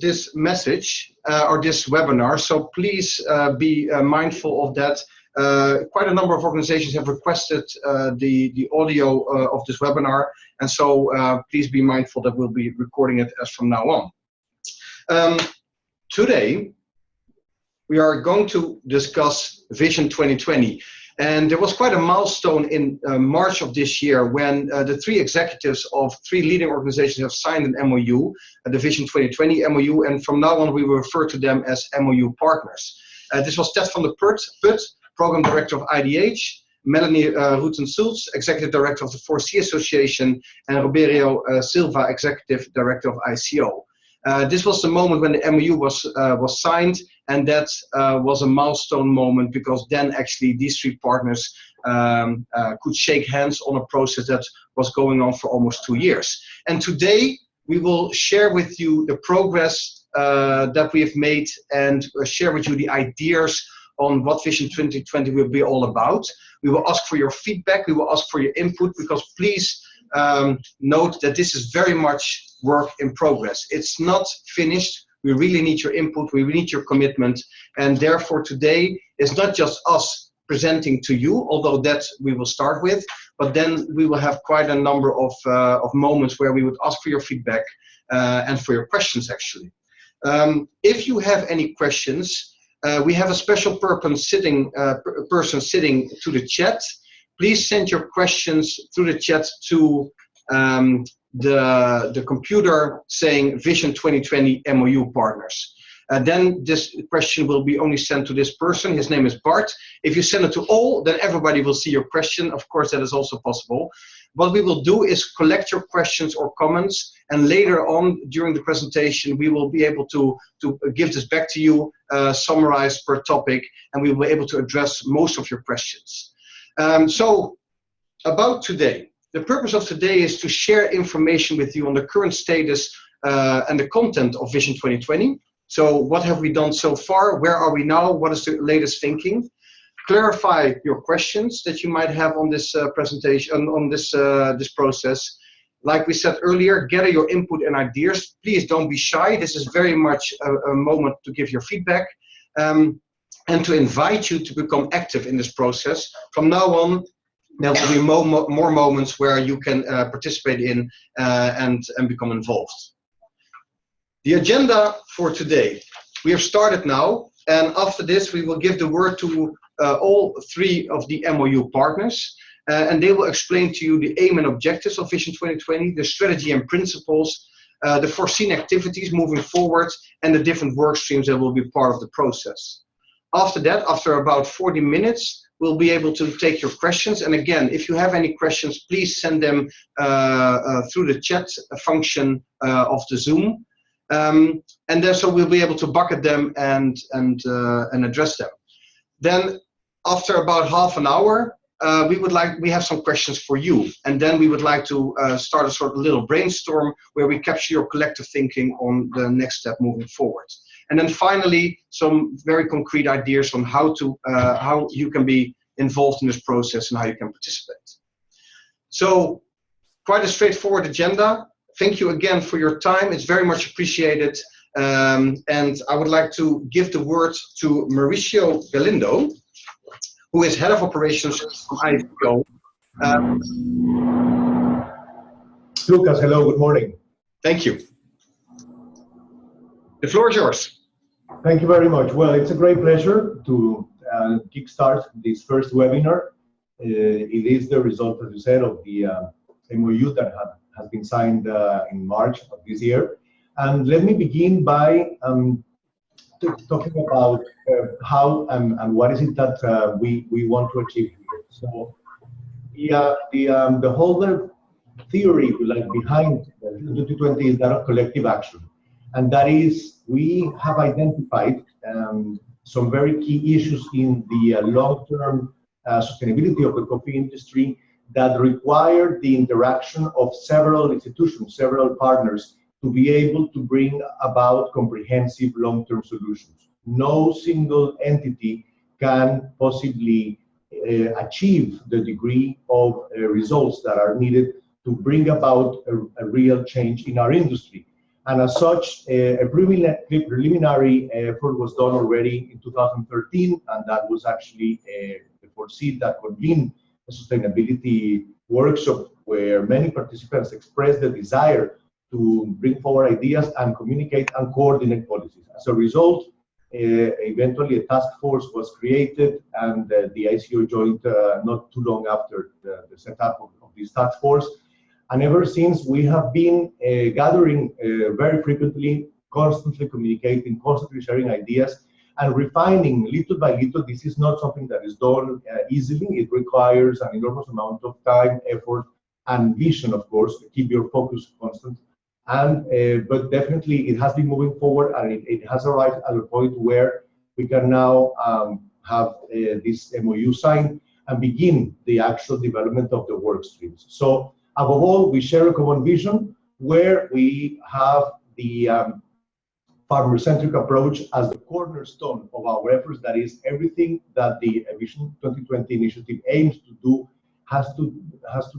this message or this webinar, so please be mindful of that. Quite a number of organizations have requested the audio of this webinar, and so please be mindful that we'll be recording it as from now on. Today, we are going to discuss Vision 2020. And there was quite a milestone in March of this year when the three executives of three leading organizations have signed an MOU, the Vision 2020 MOU, and from now on we will refer to them as MOU partners. This was Ted van der Put, Program Director of IDH, Melanie Rutten-Sulz, Executive Director of the 4C Association, and Roberio Silva, Executive Director of ICO. This was the moment when the MOU was signed, and that was a milestone moment because then actually these three partners could shake hands on a process that was going on for almost 2 years. And today we will share with you the progress that we have made and share with you the ideas on what Vision 2020 will be all about. We will ask for your feedback, we will ask for your input, because please note that this is very much work in progress. It's not finished. We really need your input, we need your commitment, and therefore today is not just us presenting to you, although that we will start with, but then we will have quite a number of moments where we would ask for your feedback and for your questions actually. If you have any questions, we have a special person sitting to the chat. Please send your questions through the chat to the computer saying Vision 2020 MOU partners. Then this question will be only sent to this person. His name is Bart. If you send it to all, then everybody will see your question. Of course, that is also possible. What we will do is collect your questions or comments, and later on during the presentation, we will be able to give this back to you, summarized per topic, and we will be able to address most of your questions. So, about today. The purpose of today is to share information with you on the current status and the content of Vision 2020. So what have we done so far? Where are we now? What is the latest thinking? Clarify your questions that you might have on this presentation, on this process. Like we said earlier, gather your input and ideas. Please don't be shy. This is very much a moment to give your feedback and to invite you to become active in this process. From now on, there will be more moments where you can participate in and become involved. The agenda for today. We have started now, and after this we will give the word to all three of the MOU partners, and they will explain to you the aim and objectives of Vision 2020, the strategy and principles, the foreseen activities moving forward, and the different work streams that will be part of the process. After that, after about 40 minutes, we'll be able to take your questions. And again, if you have any questions, please send them through the chat function of the Zoom. And then so we'll be able to bucket them and address them. Then after about half an hour, we have some questions for you. And then we would like to start a sort of little brainstorm where we capture your collective thinking on the next step moving forward. And then finally, some very concrete ideas on how you can be involved in this process and how you can participate. So, quite a straightforward agenda. Thank you again for your time. It's very much appreciated. And I would like to give the word to Mauricio Galindo, who is Head of Operations from ICO. Lucas, hello, good morning. Thank you. The floor is yours. Thank you very much. Well, it's a great pleasure to kickstart this first webinar. It is the result, as you said, of the MOU that has been signed in March of this year. And let me begin by talking about how and what is it that we want to achieve here. So the whole theory behind 2020 is that of collective action. And that is, we have identified some very key issues in the long-term sustainability of the coffee industry that require the interaction of several institutions, several partners, to be able to bring about comprehensive long-term solutions. No single entity can possibly achieve the degree of results that are needed to bring about a real change in our industry. And as such, a preliminary effort was done already in 2013, and that was actually the 4C that convened a sustainability workshop where many participants expressed the desire to bring forward ideas and communicate and coordinate policies. As a result, eventually a task force was created, and the ICO joined not too long after the setup of this task force. And ever since, we have been gathering very frequently, constantly communicating, constantly sharing ideas, and refining little by little. This is not something that is done easily. It requires an enormous amount of time, effort, and vision, of course, to keep your focus constant. And but definitely, it has been moving forward, and it has arrived at a point where we can now have this MOU signed and begin the actual development of the work streams. So, above all, we share a common vision where we have the farmer-centric approach as the cornerstone of our efforts. That is, everything that the Vision 2020 initiative aims to do has to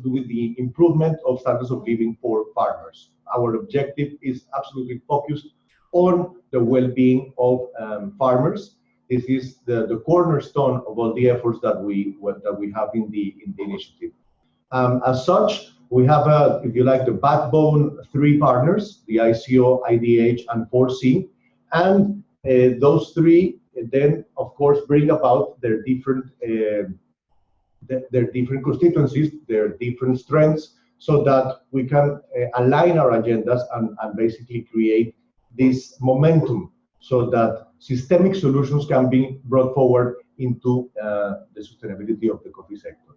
do with the improvement of standards of living for farmers. Our objective is absolutely focused on the well-being of farmers. This is the cornerstone of all the efforts that we have in the initiative. As such, we have, if you like, the backbone 3 partners: the ICO, IDH, and 4C, and those 3 then, of course, bring about their different constituencies, their different strengths, so that we can align our agendas and basically create this momentum, so that systemic solutions can be brought forward into the sustainability of the coffee sector.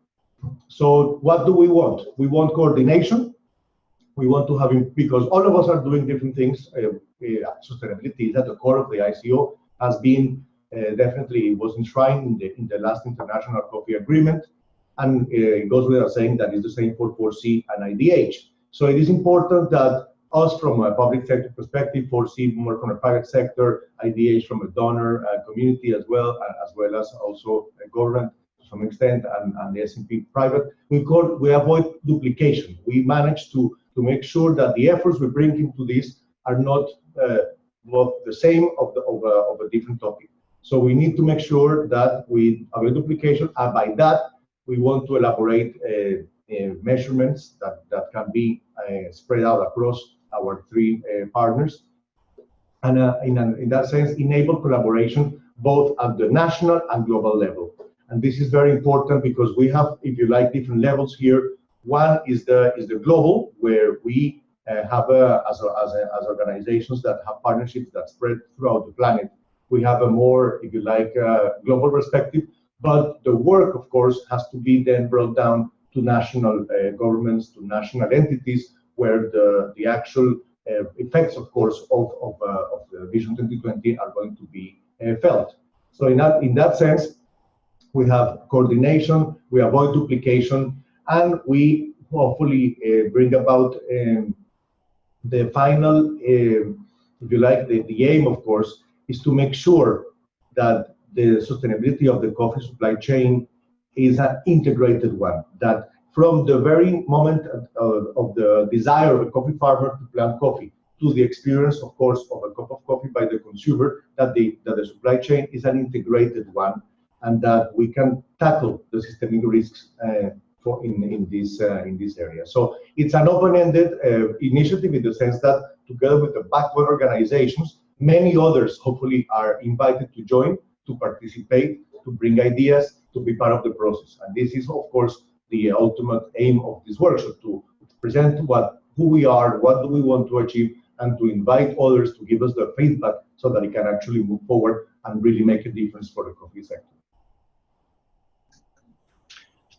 So what do we want? We want coordination. We want to have, because all of us are doing different things. Sustainability is at the core of the ICO, has been definitely was enshrined in the last International Coffee Agreement, and it goes without saying that it's the same for 4C and IDH. So it is important that us, from a public sector perspective, 4C more from a private sector, IDH from a donor community as well as also a government to some extent, and the S&P private, we avoid duplication. We manage to make sure that the efforts we bring into this are not both the same of a different topic. So we need to make sure that we avoid duplication, and by that we want to elaborate measurements that can be spread out across our 3 partners, and in that sense enable collaboration both at the national and global level. And this is very important because we have, if you like, different levels here. One is the global, where we have as organizations that have partnerships that spread throughout the planet. We have a more, if you like, global perspective, but the work, of course, has to be then brought down to national governments, to national entities, where the actual effects, of course, of the Vision 2020 are going to be felt. So in that sense, we have coordination, we avoid duplication, and we hopefully bring about the final, if you like, the aim, of course, is to make sure that the sustainability of the coffee supply chain is an integrated one, that from the very moment of the desire of a coffee farmer to plant coffee to the experience, of course, of a cup of coffee by the consumer, that the supply chain is an integrated one, and that we can tackle the systemic risks in this area. So it's an open-ended initiative in the sense that, together with the backbone organizations, many others hopefully are invited to join, to participate, to bring ideas, to be part of the process. And this is, of course, the ultimate aim of this workshop, to present who we are, what do we want to achieve, and to invite others to give us their feedback so that it can actually move forward and really make a difference for the coffee sector.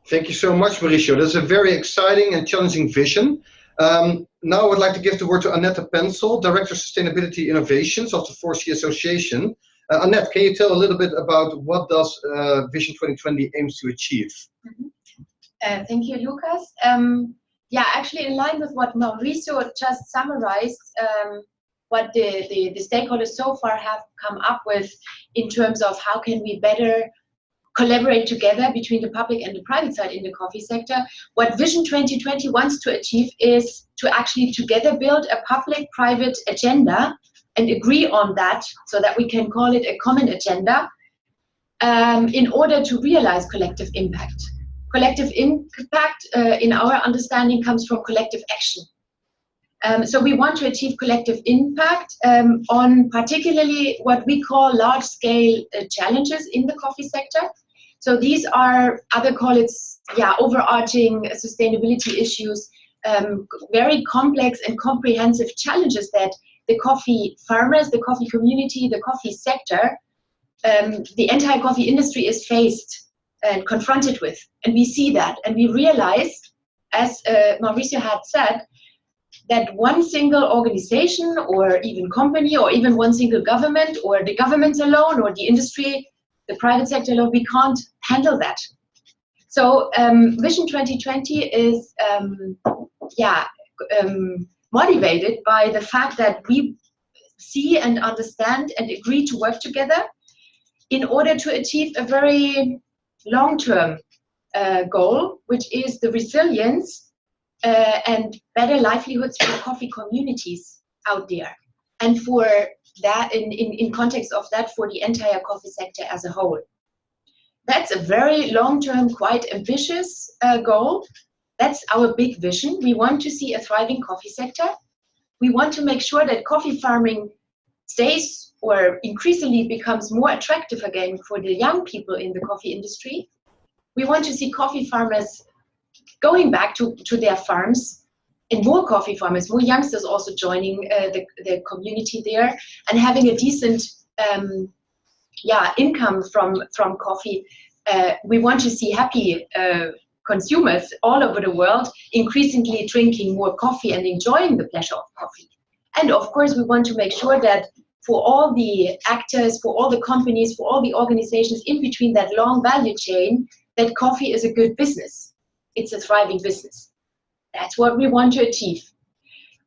Thank you so much, Mauricio. That's a very exciting and challenging vision. Now I would like to give the word to Annette Pensel, Director of Sustainability Innovations of the 4C Association. Annette, can you tell a little bit about what does Vision 2020 aims to achieve? Thank you, Lucas. Yeah, actually, in line with what Mauricio just summarized, what the stakeholders so far have come up with in terms of how can we better collaborate together between the public and the private side in the coffee sector. What Vision 2020 wants to achieve is to actually together build a public-private agenda and agree on that so that we can call it a common agenda in order to realize collective impact. Collective impact, in our understanding, comes from collective action. So we want to achieve collective impact on particularly what we call large-scale challenges in the coffee sector. So these are, others call it, overarching sustainability issues, very complex and comprehensive challenges that the coffee farmers, the coffee community, the coffee sector, the entire coffee industry is faced and confronted with. And we see that, and we realize, as Mauricio had said, that one single organization or even company or even one single government or the governments alone or the industry, the private sector alone, we can't handle that. So Vision 2020 is motivated by the fact that we see and understand and agree to work together in order to achieve a very long-term goal, which is the resilience and better livelihoods for coffee communities out there, and for that, in context of that, for the entire coffee sector as a whole. That's a very long-term, quite ambitious goal. That's our big vision. We want to see a thriving coffee sector. We want to make sure that coffee farming stays or increasingly becomes more attractive again for the young people in the coffee industry. We want to see coffee farmers going back to their farms, and more coffee farmers, more youngsters also joining the community there, and having a decent income from coffee. We want to see happy consumers all over the world increasingly drinking more coffee and enjoying the pleasure of coffee. And of course, we want to make sure that for all the actors, for all the companies, for all the organizations in between that long value chain, that coffee is a good business. It's a thriving business. That's what we want to achieve.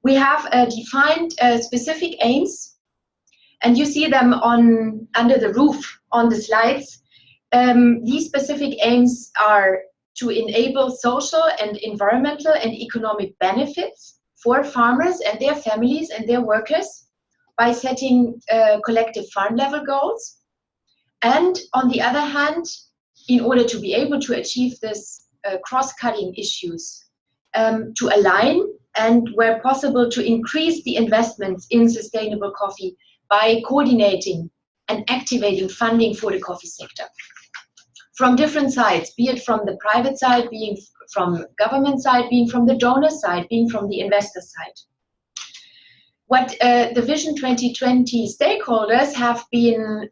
We have defined specific aims, and you see them under the roof on the slides. These specific aims are to enable social and environmental and economic benefits for farmers and their families and their workers by setting collective farm level goals. And on the other hand, in order to be able to achieve this cross-cutting issues, to align and where possible to increase the investments in sustainable coffee by coordinating and activating funding for the coffee sector from different sides, be it from the private side, being from government side, being from the donor side, being from the investor side. What the Vision 2020 stakeholders have been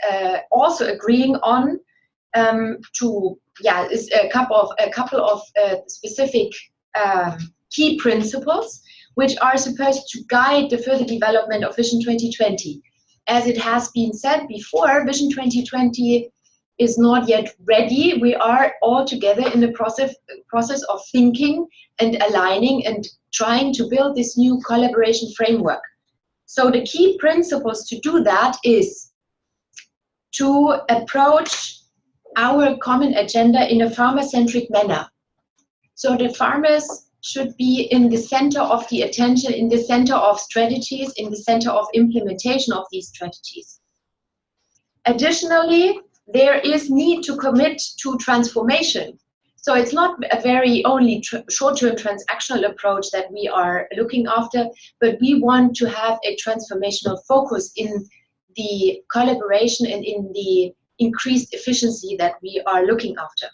also agreeing on is a couple of specific key principles which are supposed to guide the further development of Vision 2020. As it has been said before, Vision 2020 is not yet ready. We are all together in the process of thinking and aligning and trying to build this new collaboration framework. So the key principles to do that is to approach our common agenda in a farmer-centric manner. So the farmers should be in the center of the attention, in the center of strategies, in the center of implementation of these strategies. Additionally, there is need to commit to transformation. So it's not a very only short-term transactional approach that we are looking after, but we want to have a transformational focus in the collaboration and in the increased efficiency that we are looking after.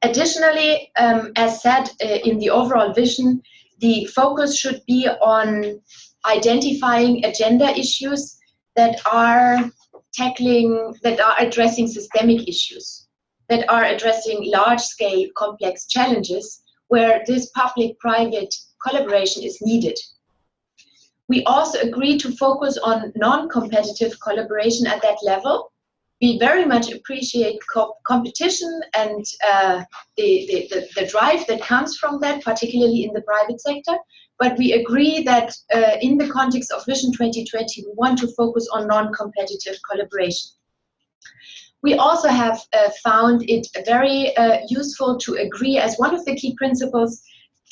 Additionally, as said in the overall vision, the focus should be on identifying agenda issues that are addressing systemic issues, that are addressing large-scale complex challenges where this public-private collaboration is needed. We also agree to focus on non-competitive collaboration at that level. We very much appreciate competition and the drive that comes from that, particularly in the private sector. But we agree that in the context of Vision 2020, we want to focus on non-competitive collaboration. We also have found it very useful to agree as one of the key principles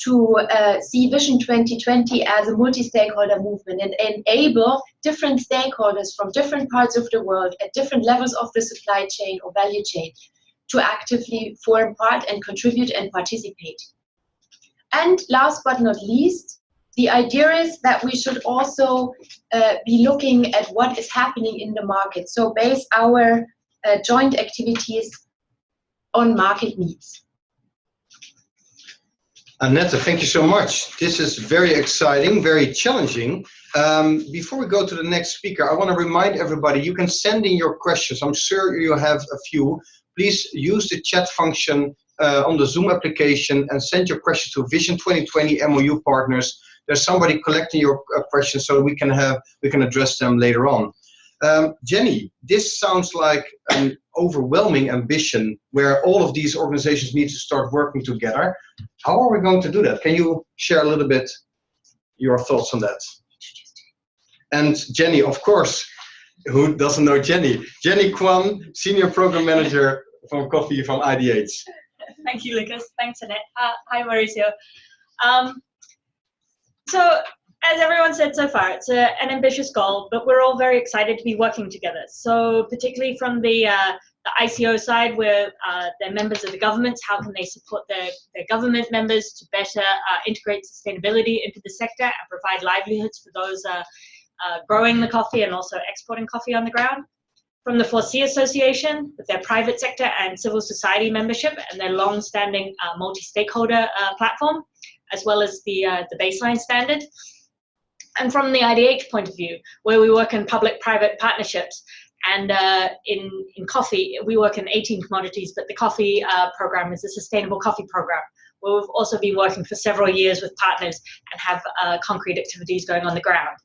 to see Vision 2020 as a multi-stakeholder movement and enable different stakeholders from different parts of the world at different levels of the supply chain or value chain to actively form part and contribute and participate. And last but not least, the idea is that we should also be looking at what is happening in the market. So base our joint activities on market needs. Annette, thank you so much. This is very exciting, very challenging. Before we go to the next speaker, I want to remind everybody, you can send in your questions. I'm sure you have a few. Please use the chat function on the Zoom application and send your questions to Vision 2020 MOU partners. There's somebody collecting your questions so we can address them later on. Jenny, this sounds like an overwhelming ambition where all of these organizations need to start working together. How are we going to do that? Can you share a little bit your thoughts on that? And Jenny, of course, who doesn't know Jenny? Jenny Kwan, Senior Program Manager from Coffee from IDH. Thank you, Lucas. Thanks, Annette. Hi, Mauricio. So, as everyone said so far, it's an ambitious goal, but we're all very excited to be working together. So, particularly from the ICO side, where they're members of the governments, how can they support their government members to better integrate sustainability into the sector and provide livelihoods for those growing the coffee and also exporting coffee on the ground? From the 4C Association, with their private sector and civil society membership and their long-standing multi-stakeholder platform, as well as the baseline standard. And from the IDH point of view, where we work in public-private partnerships, and in coffee, we work in 18 commodities, but the coffee program is a sustainable coffee program, where we've also been working for several years with partners and have concrete activities going on the ground.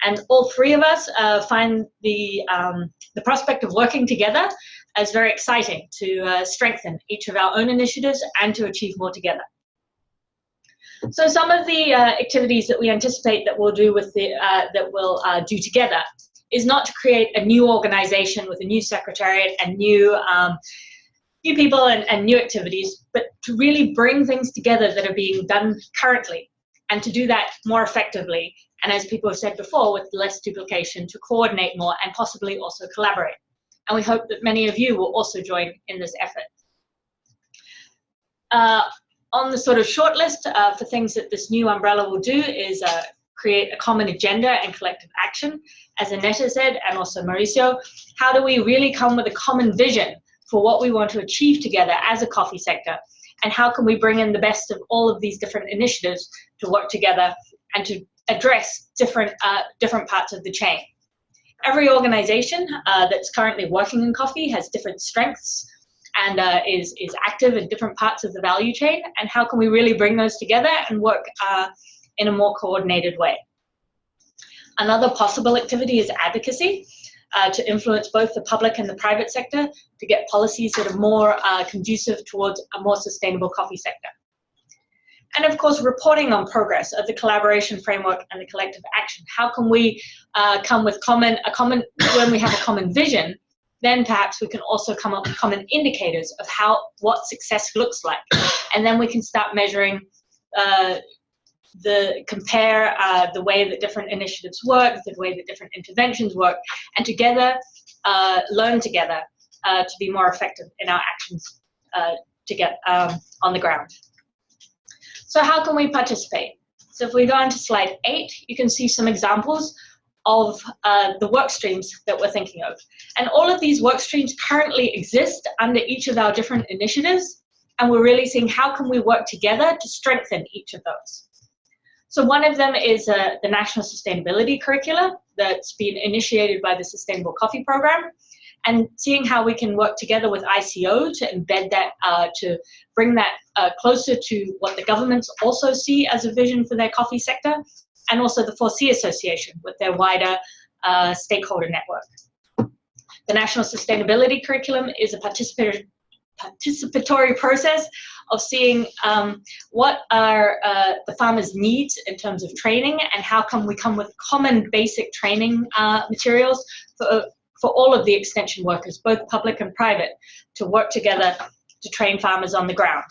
And all three of us find the prospect of working together as very exciting to strengthen each of our own initiatives and to achieve more together. So some of the activities that we anticipate that we'll do with do together is not to create a new organization with a new secretariat and new people and new activities, but to really bring things together that are being done currently and to do that more effectively. And as people have said before, with less duplication, to coordinate more and possibly also collaborate. And we hope that many of you will also join in this effort. On the sort of short list for things that this new umbrella will do is create a common agenda and collective action. As Annette said, and also Mauricio, how do we really come with a common vision for what we want to achieve together as a coffee sector? And how can we bring in the best of all of these different initiatives to work together and to address different parts of the chain? Every organization that's currently working in coffee has different strengths and is active in different parts of the value chain. And how can we really bring those together and work in a more coordinated way? Another possible activity is advocacy, to influence both the public and the private sector to get policies that are more conducive towards a more sustainable coffee sector. And of course, reporting on progress of the collaboration framework and the collective action. How can we come with when we have a common vision, then perhaps we can also come up with common indicators of what success looks like. And then we can start measuring compare the way that different initiatives work, the way that different interventions work, and together learn together to be more effective in our actions to get on the ground. So how can we participate? So if we go on to slide 8, you can see some examples of the work streams that we're thinking of. And all of these work streams currently exist under each of our different initiatives, and we're really seeing how can we work together to strengthen each of those. So one of them is the National Sustainability Curricula that's been initiated by the Sustainable Coffee Program, and seeing how we can work together with ICO to embed that, to bring that closer to what the governments also see as a vision for their coffee sector, and also the 4C Association with their wider stakeholder network. The National Sustainability Curriculum is a participatory process of seeing what are the farmers' needs in terms of training, and how can we come with common basic training materials for all of the extension workers, both public and private, to work together to train farmers on the ground.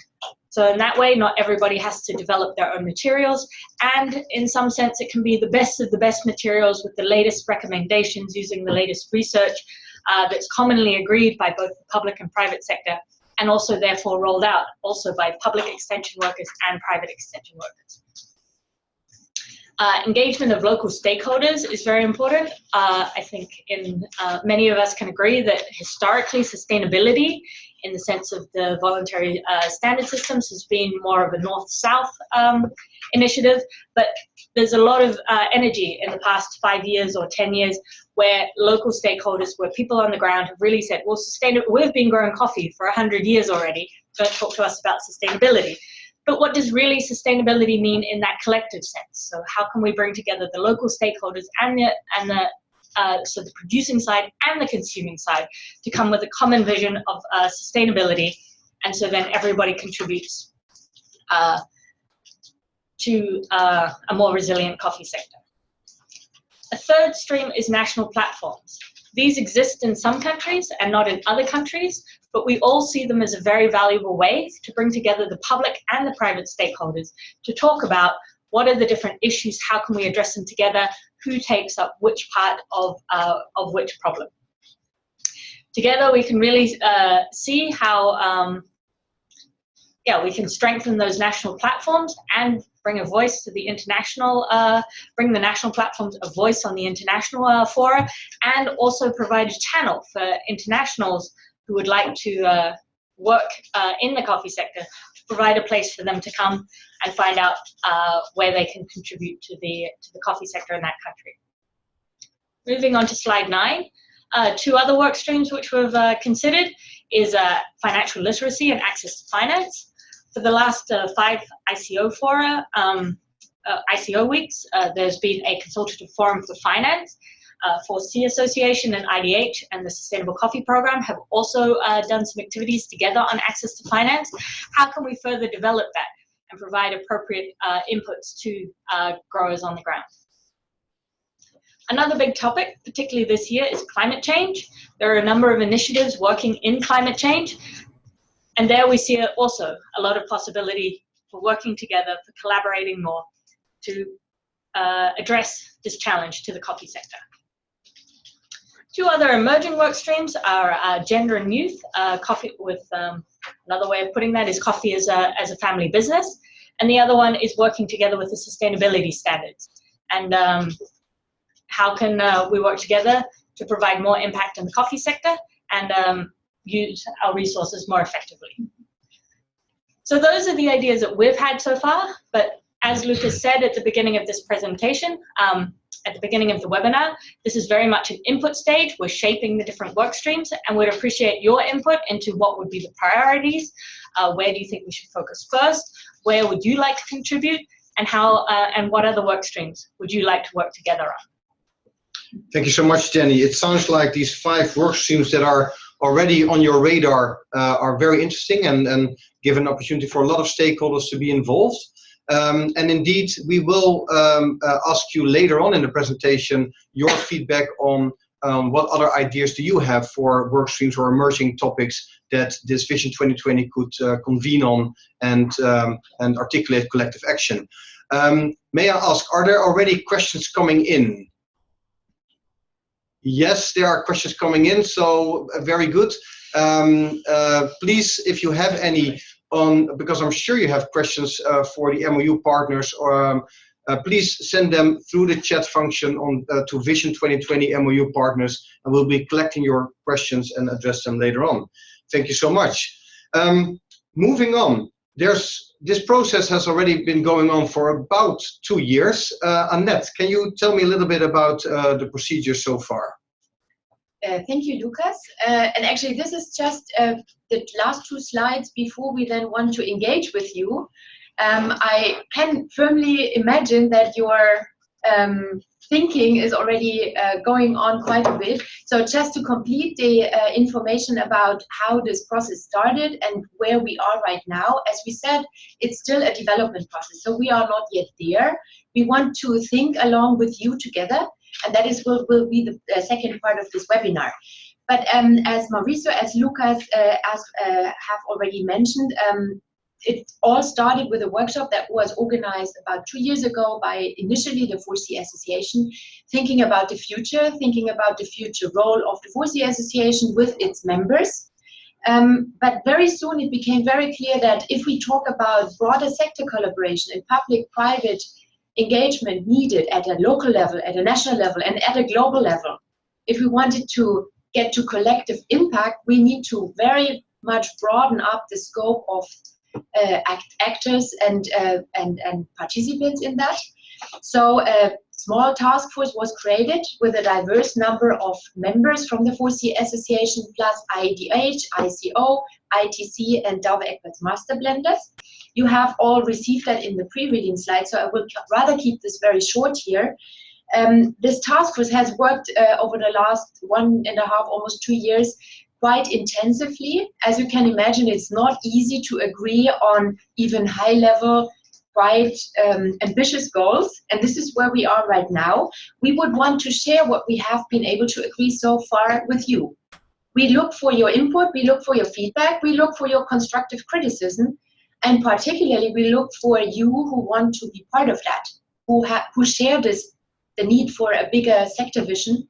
So in that way, not everybody has to develop their own materials, and in some sense it can be the best of the best materials with the latest recommendations using the latest research that's commonly agreed by both the public and private sector, and also therefore rolled out also by public extension workers and private extension workers. Engagement of local stakeholders is very important. I think many of us can agree that historically sustainability, in the sense of the voluntary standard systems, has been more of a north-south initiative, but there's a lot of energy in the past 5 years or 10 years where local stakeholders, where people on the ground have really said, well, we've been growing coffee for 100 years already, don't talk to us about sustainability. But what does really sustainability mean in that collective sense? So how can we bring together the local stakeholders so the producing side and the consuming side to come with a common vision of sustainability, and so then everybody contributes to a more resilient coffee sector. A third stream is national platforms. These exist in some countries and not in other countries, but we all see them as a very valuable way to bring together the public and the private stakeholders to talk about what are the different issues, how can we address them together, who takes up which part of which problem. Together we can really see how we can strengthen those national platforms and bring a voice to the international, bring the national platforms a voice on the international fora, and also provide a channel for internationals who would like to work in the coffee sector, to provide a place for them to come and find out where they can contribute to the coffee sector in that country. Moving on to slide 9, 2 other work streams which we've considered is financial literacy and access to finance. For the last 5 ICO fora, ICO weeks, there's been a consultative forum for finance. For C Association and IDH and the Sustainable Coffee Program have also done some activities together on access to finance. How can we further develop that and provide appropriate inputs to growers on the ground? Another big topic, particularly this year, is climate change. There are a number of initiatives working in climate change, and there we see also a lot of possibility for working together, for collaborating more to address this challenge to the coffee sector. 2 other emerging work streams are gender and youth. Coffee, with another way of putting that is coffee as a family business, and the other one is working together with the sustainability standards. And how can we work together to provide more impact in the coffee sector and use our resources more effectively? So those are the ideas that we've had so far, but as Lucas said at the beginning of this presentation, at the beginning of the webinar, this is very much an input stage. We're shaping the different work streams, and we'd appreciate your input into what would be the priorities. Where do you think we should focus first? Where would you like to contribute? And how and what other work streams would you like to work together on? Thank you so much, Jenny. It sounds like these 5 work streams that are already on your radar are very interesting and give an opportunity for a lot of stakeholders to be involved. And indeed, we will ask you later on in the presentation your feedback on what other ideas do you have for work streams or emerging topics that this Vision 2020 could convene on and articulate collective action. May I ask, are there already questions coming in? Yes, there are questions coming in, so very good. Please, if you have any, because I'm sure you have questions for the MOU partners, or please send them through the chat function on to Vision 2020 MOU partners, and we'll be collecting your questions and address them later on. Thank you so much. Moving on, this process has already been going on for about 2 years. Annette, can you tell me a little bit about the procedure so far? Thank you, Lucas. And actually, this is just the last 2 slides before we then want to engage with you. I can firmly imagine that your thinking is already going on quite a bit. So just to complete the information about how this process started and where we are right now, as we said, it's still a development process. So we are not yet there. We want to think along with you together and that is will be the second part of this webinar. But as Mauricio, as Lucas have already mentioned, it all started with a workshop that was organized about 2 years ago by initially the 4C Association, thinking about the future role of the 4C Association with its members. But very soon it became very clear that if we talk about broader sector collaboration and public-private engagement needed at a local level, at a national level, and at a global level, if we wanted to get to collective impact, we need to very much broaden up the scope of actors and participants in that. So a small task force was created with a diverse number of members from the 4C Association, plus IDH, ICO, ITC, and Douwe Egberts Master Blenders. You have all received that in the pre-reading slide, so I will rather keep this very short here. This task force has worked over the last 1.5, almost 2 years, quite intensively. As you can imagine, it's not easy to agree on even high-level, quite ambitious goals, and this is where we are right now. We would want to share what we have been able to agree so far with you. We look for your input, we look for your feedback, we look for your constructive criticism, and particularly we look for you who want to be part of that, who share the need for a bigger sector vision,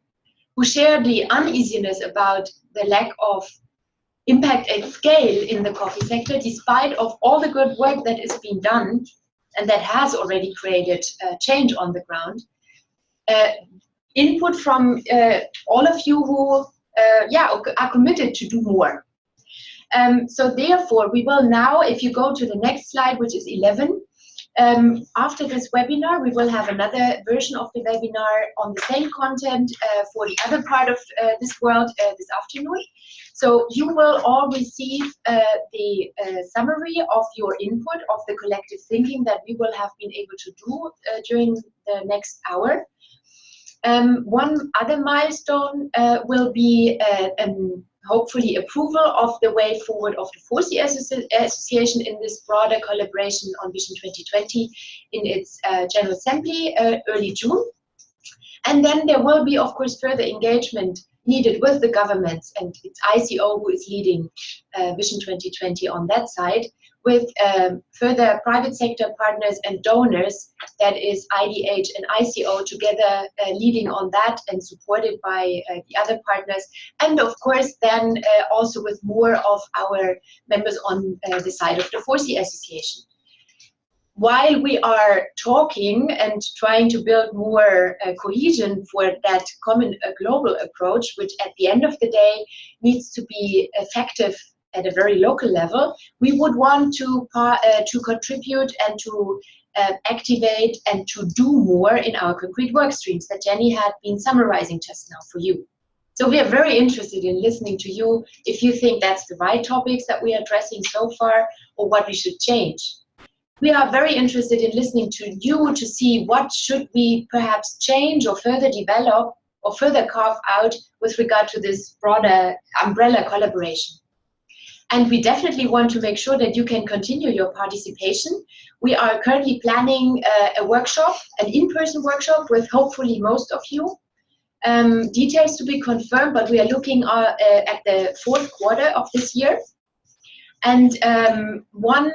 who share the uneasiness about the lack of impact at scale in the coffee sector, despite of all the good work that is being done and that has already created change on the ground. Input from all of you who are committed to do more. So therefore, we will now, if you go to the next slide, which is 11, after this webinar, we will have another version of the webinar on the same content for the other part of this world this afternoon. So you will all receive the summary of your input, of the collective thinking that we will have been able to do during the next hour. One other milestone will be hopefully approval of the way forward of the 4C Association in this broader collaboration on Vision 2020 in its General Assembly early June. And then there will be, of course, further engagement needed with the governments, and it's ICO who is leading Vision 2020 on that side, with further private sector partners and donors, that is IDH and ICO together leading on that and supported by the other partners, and of course then also with more of our members on the side of the 4C Association. While we are talking and trying to build more cohesion for that common global approach, which at the end of the day needs to be effective at a very local level, we would want to contribute and to activate and to do more in our concrete work streams that Jenny had been summarizing just now for you. So we are very interested in listening to you if you think that's the right topics that we are addressing so far or what we should change. We are very interested in listening to you to see what should we perhaps change or further develop or further carve out with regard to this broader umbrella collaboration. And we definitely want to make sure that you can continue your participation. We are currently planning a workshop, an in-person workshop with hopefully most of you. Details to be confirmed, but we are looking at the fourth quarter of this year. And one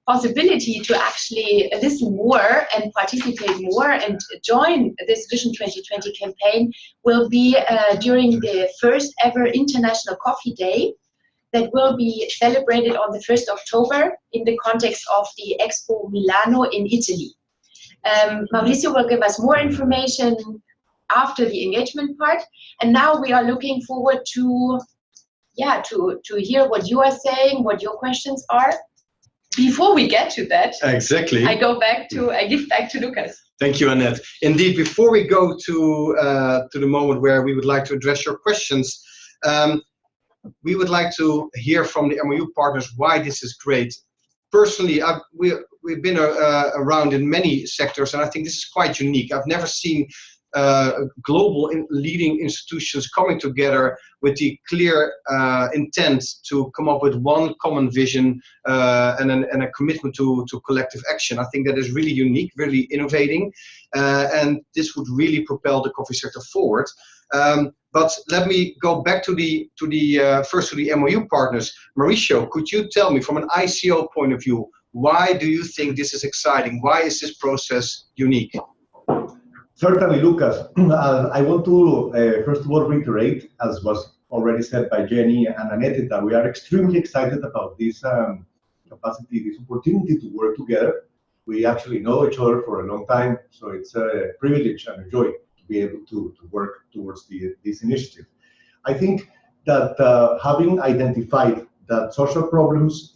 possibility to actually listen more and participate more and join this Vision 2020 campaign will be during the first ever International Coffee Day that will be celebrated on the 1st October in the context of the Expo Milano in Italy. Mauricio will give us more information after the engagement part, and now we are looking forward to hear what you are saying, what your questions are. Before we get to that, exactly, I give back to Lucas. Thank you, Annette. Indeed, before we go to the moment where we would like to address your questions, we would like to hear from the MOU partners why this is great. Personally, we've been around in many sectors, and I think this is quite unique. I've never seen global leading institutions coming together with the clear intent to come up with one common vision and a commitment to collective action. I think that is really unique, really innovating, and this would really propel the coffee sector forward. But let me go back to the first to the MOU partners. Mauricio, could you tell me from an ICO point of view, why do you think this is exciting? Why is this process unique? Certainly, Lucas. I want to first of all reiterate, as was already said by Jenny and Annette, that we are extremely excited about this capacity, this opportunity to work together. We actually know each other for a long time, so it's a privilege and a joy to be able to work towards this initiative. I think that having identified that social problems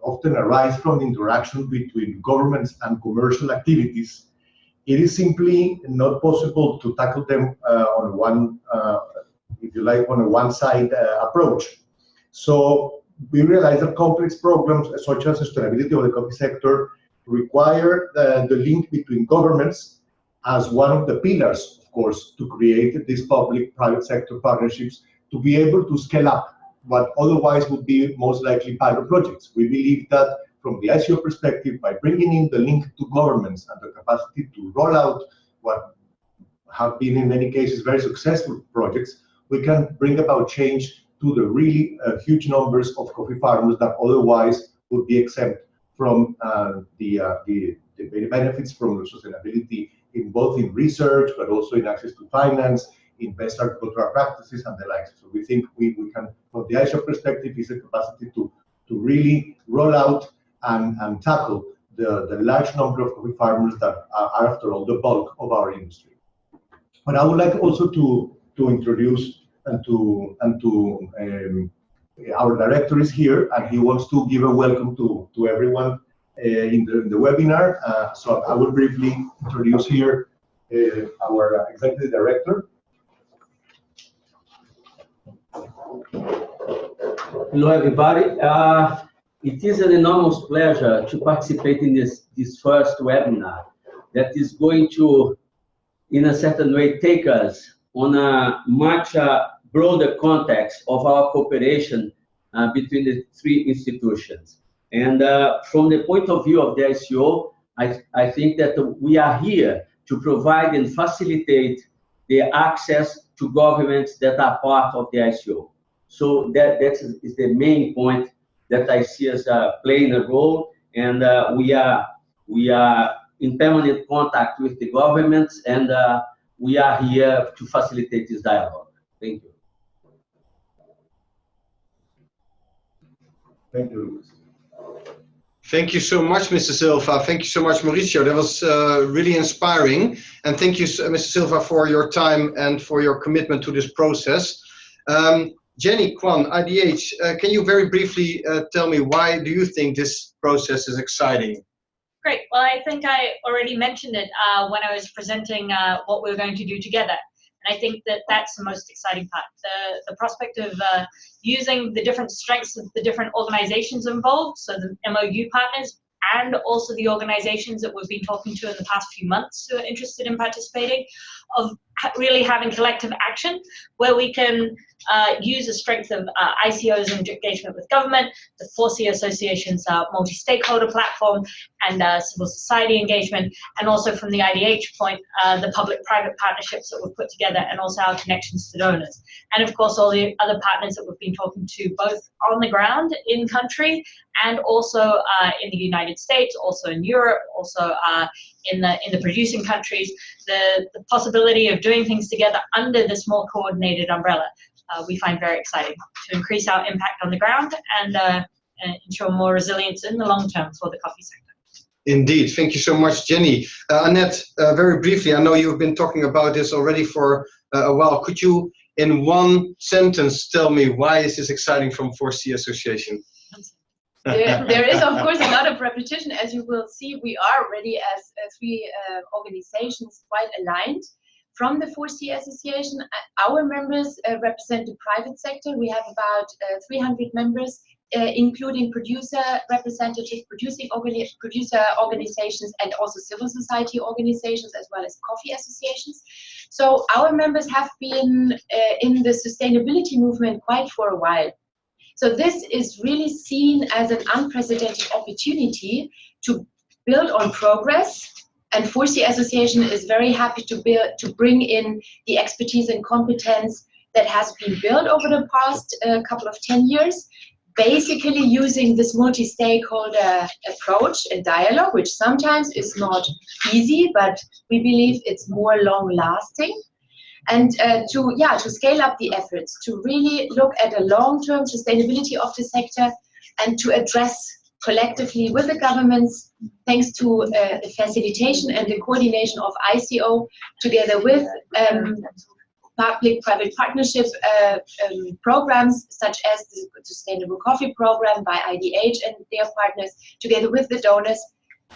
often arise from the interaction between governments and commercial activities, it is simply not possible to tackle them on one, if you like, on a one-side approach. So we realize that complex problems such as sustainability of the coffee sector require the link between governments as one of the pillars, of course, to create these public-private sector partnerships to be able to scale up what otherwise would be most likely pilot projects. We believe that from the ICO perspective, by bringing in the link to governments and the capacity to roll out what have been in many cases very successful projects, we can bring about change to the really huge numbers of coffee farmers that otherwise would be exempt from the benefits from sustainability in both in research, but also in access to finance, in best agricultural practices and the like. So we think we can, from the ICO perspective, is a capacity to really roll out and tackle the large number of coffee farmers that are, after all, the bulk of our industry. But I would like also to introduce and to our director is here, and he wants to give a welcome to everyone in the webinar. So I will briefly introduce here our executive director. Hello, everybody. It is an enormous pleasure to participate in this first webinar that is going to, in a certain way, take us on a much broader context of our cooperation between the three institutions. And from the point of view of the ICO, I think that we are here to provide and facilitate the access to governments that are part of the ICO. So that is the main point that I see as playing a role, and we are in permanent contact with the governments, and we are here to facilitate this dialogue. Thank you. Thank you, Lucas. Thank you so much, Mr. Silva. Thank you so much, Mauricio. That was really inspiring. And thank you, Mr. Silva, for your time and for your commitment to this process. Jenny, Kwan, IDH, can you very briefly tell me why do you think this process is exciting? Great. Well, I think I already mentioned it when I was presenting what we're going to do together. And I think that that's the most exciting part. The prospect of using the different strengths of the different organizations involved, so the MOU partners, and also the organizations that we've been talking to in the past few months who are interested in participating, of really having collective action where we can use the strength of ICO's engagement with government, the 4C Association's multi-stakeholder platform, and civil society engagement, and also from the IDH point, the public-private partnerships that we've put together, and also our connections to donors. And of course, all the other partners that we've been talking to, both on the ground in country, and also in the United States, also in Europe, also in the producing countries, the possibility of doing things together under this more coordinated umbrella, we find very exciting to increase our impact on the ground and ensure more resilience in the long term for the coffee sector. Indeed. Thank you so much, Jenny. Annette, very briefly, I know you've been talking about this already for a while. Could you, in one sentence, tell me why is this exciting from 4C Association? There is, of course, a lot of repetition. As you will see, we are already, as three organizations, quite aligned. From the 4C Association, our members represent the private sector. We have about 300 members including producer representatives, producer organizations, and also civil society organizations, as well as coffee associations. So our members have been in the sustainability movement quite for a while. So this is really seen as an unprecedented opportunity to build on progress. And 4C Association is very happy to bring in the expertise and competence that has been built over the past couple of 10 years, basically using this multi-stakeholder approach and dialogue, which sometimes is not easy, but we believe it's more long-lasting. And to scale up the efforts, to really look at a long-term sustainability of the sector and to address collectively with the governments, thanks to the facilitation and the coordination of ICO, together with public-private partnership programs, such as the Sustainable Coffee Program by IDH and their partners, together with the donors,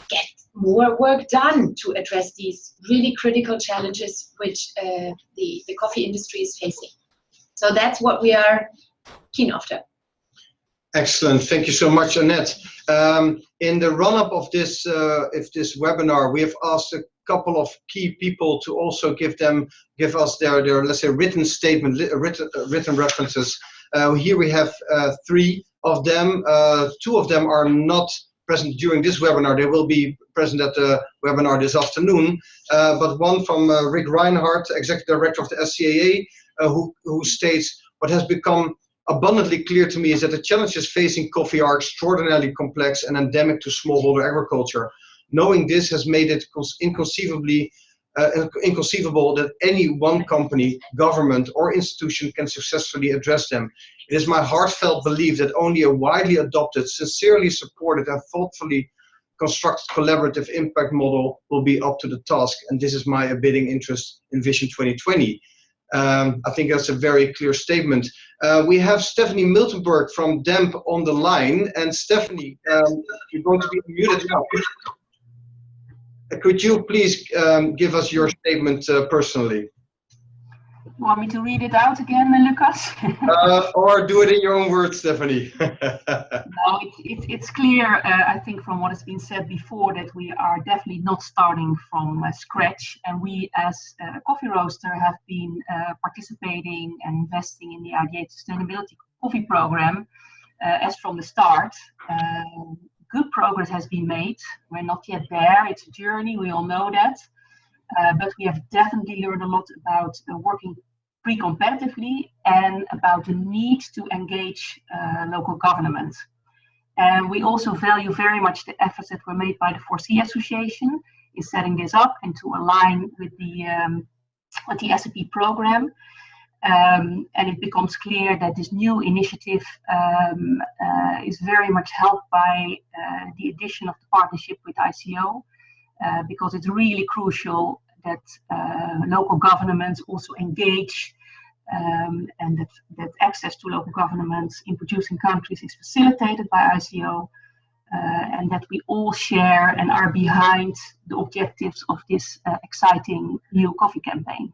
get more work done to address these really critical challenges which the coffee industry is facing. So that's what we are keen after. Excellent. Thank you so much, Annette. In the run-up of this webinar, we have asked a couple of key people to also give us their let's say written statement, written references. Here we have 3 of them. 2 of them are not present during this webinar. They will be present at the webinar this afternoon. But one from Rick Reinhardt, Executive Director of the SCAA, who states, what has become abundantly clear to me is that the challenges facing coffee are extraordinarily complex and endemic to smallholder agriculture. Knowing this has made it inconceivable that any one company, government, or institution can successfully address them. It is my heartfelt belief that only a widely adopted, sincerely supported, and thoughtfully constructed collaborative impact model will be up to the task. And this is my abiding interest in Vision 2020. I think that's a very clear statement. We have Stephanie Miltenberg from DEMP on the line. And Stephanie, you're going to be muted now. Could you please give us your statement personally? You want me to read it out again, Lucas? Or do it in your own words, Stephanie. No, it's clear, I think, from what has been said before, that we are definitely not starting from scratch. And we, as a coffee roaster, have been participating and investing in the IDH Sustainability Coffee Program as from the start. Good progress has been made. We're not yet there. It's a journey. We all know that. But we have definitely learned a lot about working pre-competitively and about the need to engage local government. And we also value very much the efforts that were made by the 4C Association in setting this up and to align with the SAP program. And it becomes clear that this new initiative is very much helped by the addition of the partnership with ICO, because it's really crucial that local governments also engage and that access to local governments in producing countries is facilitated by ICO, and that we all share and are behind the objectives of this exciting new coffee campaign.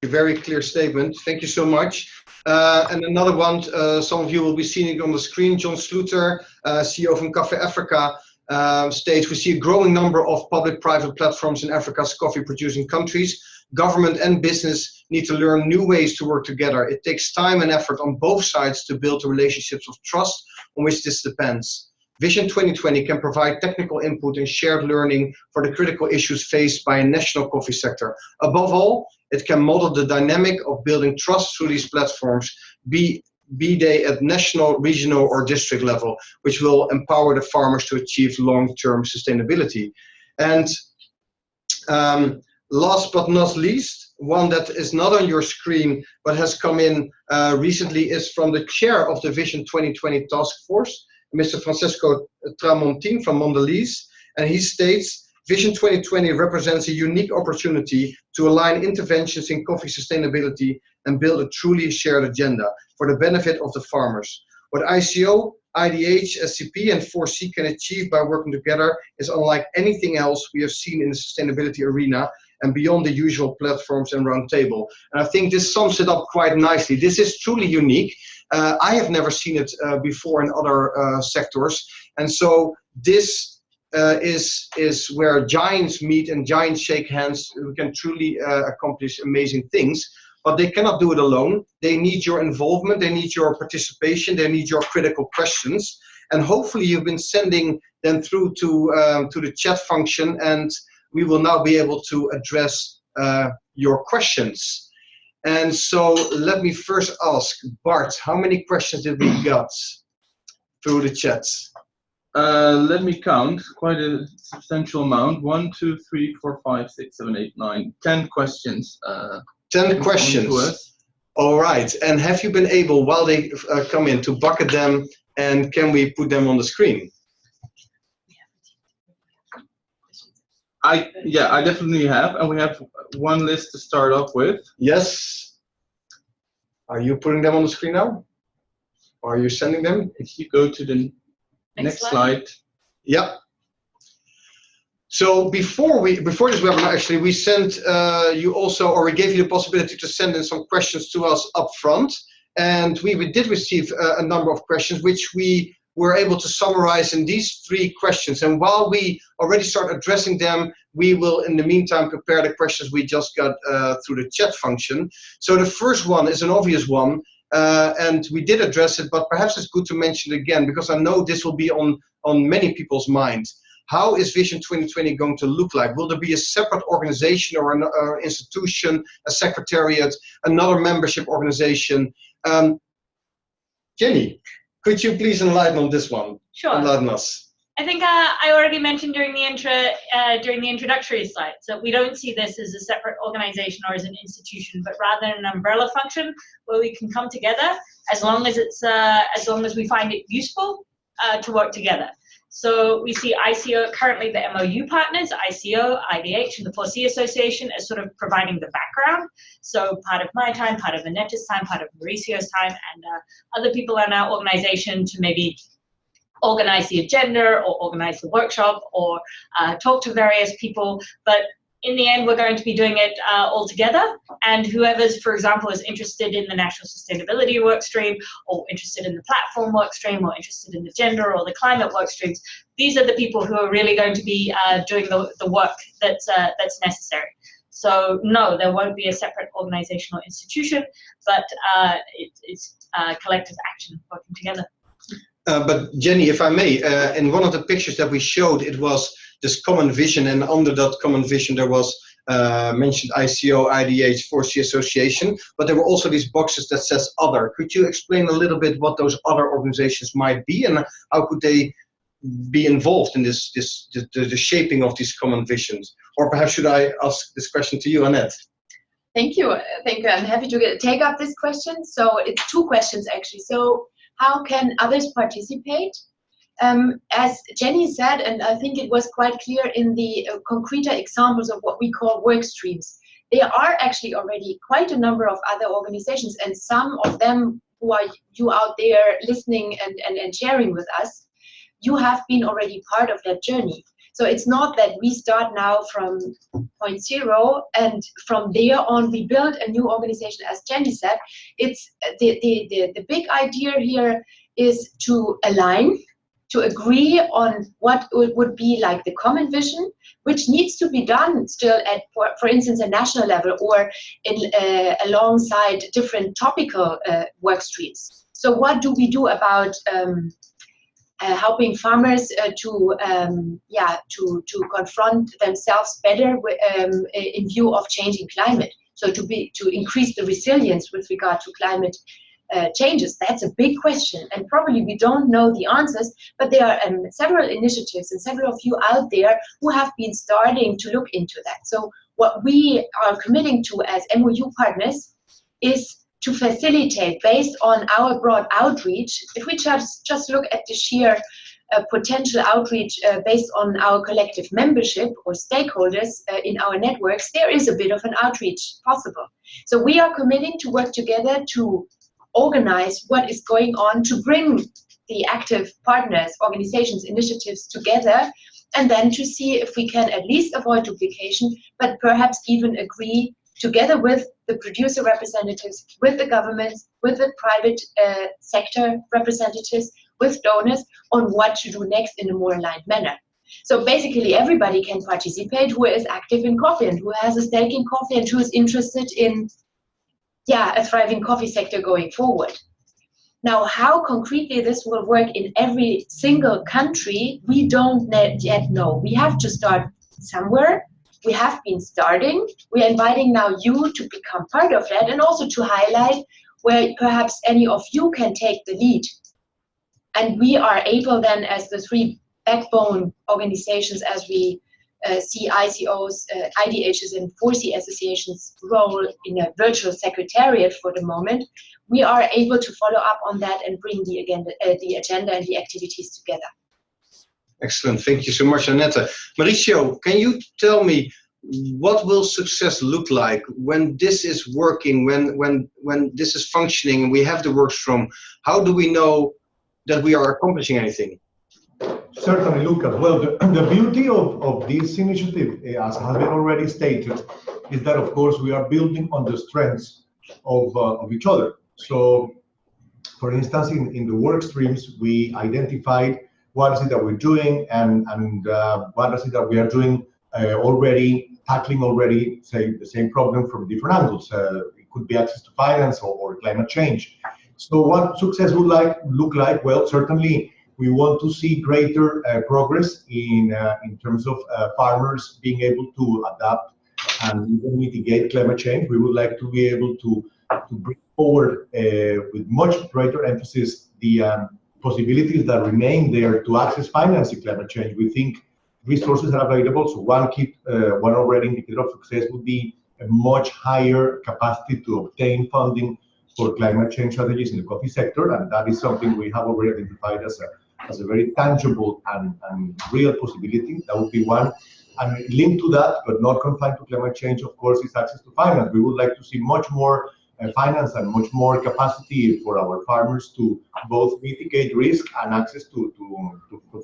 Very clear statement. Thank you so much. And another one, some of you will be seeing it on the screen. John Sluter, CEO from Café Africa, states, we see a growing number of public-private platforms in Africa's coffee-producing countries. Government and business need to learn new ways to work together. It takes time and effort on both sides to build the relationships of trust on which this depends. Vision 2020 can provide technical input and shared learning for the critical issues faced by a national coffee sector. Above all, it can model the dynamic of building trust through these platforms, be they at national, regional, or district level, which will empower the farmers to achieve long-term sustainability. And last but not least, one that is not on your screen but has come in recently is from the chair of the Vision 2020 Task Force, Mr. Francesco Tramontin from Mondelez, and he states, Vision 2020 represents a unique opportunity to align interventions in coffee sustainability and build a truly shared agenda for the benefit of the farmers. What ICO, IDH, SCP, and 4C can achieve by working together is unlike anything else we have seen in the sustainability arena, and beyond the usual platforms and roundtable. And I think this sums it up quite nicely. This is truly unique. I have never seen it before in other sectors, and so this is where giants meet and giants shake hands. We can truly accomplish amazing things, but they cannot do it alone. They need your involvement, they need your participation, they need your critical questions, and hopefully you've been sending them through to the chat function, and we will now be able to address your questions. And so let me first ask Bart, how many questions did we got through the chat? Let me count. Quite a substantial amount. 1, 2, 3, 4, 5, 6, 7, 8, 9, 10 questions. 10 questions. All right. And have you been able, while they come in, to bucket them, and can we put them on the screen? I definitely have, and we have one list to start off with. Yes. Are you putting them on the screen now? Or are you sending them? If you go to the next slide. Yeah. So before this webinar, actually, we sent you also, or we gave you the possibility to send in some questions to us up front, and we did receive a number of questions, which we were able to summarize in these 3 questions. And while we already start addressing them, we will, in the meantime, prepare the questions we just got through the chat function. So the first one is an obvious one, and we did address it, but perhaps it's good to mention it again, because I know this will be on many people's minds. How is Vision 2020 going to look like? Will there be a separate organization or an institution, a secretariat, another membership organization? Jenny, could you please enlighten on this one? Sure. Enlighten us. I think I already mentioned during the introductory slides that we don't see this as a separate organization or as an institution, but rather an umbrella function where we can come together as long as we find it useful to work together. So we see ICO, currently the MOU partners, ICO, IDH, and the 4C Association as sort of providing the background. So part of my time, part of Annette's time, part of Mauricio's time, and other people in our organization to maybe organize the agenda or organize the workshop or talk to various people. But in the end, we're going to be doing it all together. And whoever's, for example, is interested in the national sustainability work stream, or interested in the platform work stream, or interested in the gender or the climate work streams, these are the people who are really going to be doing the work that's necessary. So no, there won't be a separate organizational institution, but it's collective action working together. But Jenny, if I may, in one of the pictures that we showed, it was this common vision, and under that common vision there was mentioned ICO, IDH, 4C Association, but there were also these boxes that says other. Could you explain a little bit what those other organizations might be, and how could they be involved in the shaping of these common visions? Or perhaps should I ask this question to you, Annette? Thank you. I'm happy to take up this question. So it's 2 questions actually. So how can others participate? As Jenny said, and I think it was quite clear in the concrete examples of what we call work streams, there are actually already quite a number of other organizations, and some of them who are you out there listening and sharing with us, you have been already part of that journey. So it's not that we start now from point 0 and from there on we build a new organization, as Jenny said. It's the big idea here is to align, to agree on what would be like the common vision, which needs to be done still at, for instance, a national level or alongside different topical work streams. So what do we do about helping farmers to confront themselves better in view of changing climate? So to increase the resilience with regard to climate changes. That's a big question, and probably we don't know the answers, but there are several initiatives and several of you out there who have been starting to look into that. So what we are committing to as MOU partners is to facilitate, based on our broad outreach. If we just look at the sheer potential outreach based on our collective membership or stakeholders in our networks, there is a bit of an outreach possible. So we are committing to work together to organize what is going on, to bring the active partners, organizations, initiatives together and then to see if we can at least avoid duplication, but perhaps even agree together with the producer representatives, with the governments, with the private sector representatives, with donors, on what to do next in a more aligned manner. So basically everybody can participate who is active in coffee and who has a stake in coffee and who is interested in a thriving coffee sector going forward. Now, how concretely this will work in every single country, we don't yet know. We have to start somewhere. We have been starting. We're inviting now you to become part of that and also to highlight where perhaps any of you can take the lead. And we are able then, as the three backbone organizations, as we see ICOs, IDHs and 4C associations role in a virtual secretariat for the moment, we are able to follow up on that and bring the agenda and the activities together. Excellent. Thank you so much, Annette. Mauricio, can you tell me what will success look like when this is working, when this is functioning and we have the work stream? How do we know that we are accomplishing anything? Certainly, Lucas. Well, the beauty of this initiative, as has been already stated, is that, of course, we are building on the strengths of each other. So, for instance, in the work streams, we identified what is it that we're doing and what is it that we are doing tackling already, say, the same problem from different angles. It could be access to finance or climate change. So what success would look like? Well, certainly, we want to see greater progress in terms of farmers being able to adapt and even mitigate climate change. We would like to be able to bring forward with much greater emphasis the possibilities that remain there to access financing climate change. We think resources are available, so one already indicator of success would be a much higher capacity to obtain funding for climate change strategies in the coffee sector, and that is something we have already identified as a very tangible and real possibility. That would be one. And linked to that, but not confined to climate change, of course, is access to finance. We would like to see much more finance and much more capacity for our farmers to both mitigate risk and access to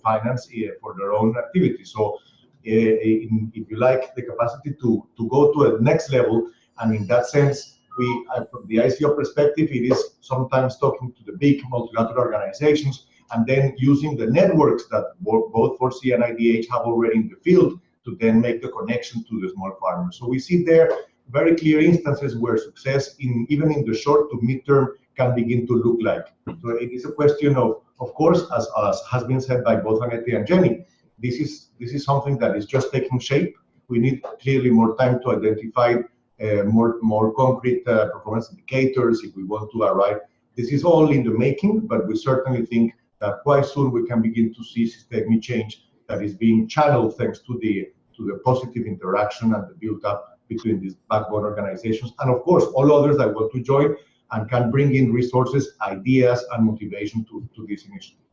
finance for their own activity. So if you like, the capacity to go to a next level, and in that sense, from the ICO perspective, it is sometimes talking to the big multilateral organizations and then using the networks that both 4C and IDH have already in the field to then make the connection to the small farmers. So we see there very clear instances where success, even in the short to mid-term, can begin to look like. So it is a question of course, as has been said by both Annette and Jenny, this is something that is just taking shape. We need clearly more time to identify more concrete performance indicators if we want to arrive. This is all in the making, but we certainly think that quite soon we can begin to see systemic change that is being channeled thanks to the positive interaction and the build-up between these backbone organizations, and of course all others that want to join and can bring in resources, ideas, and motivation to this initiative.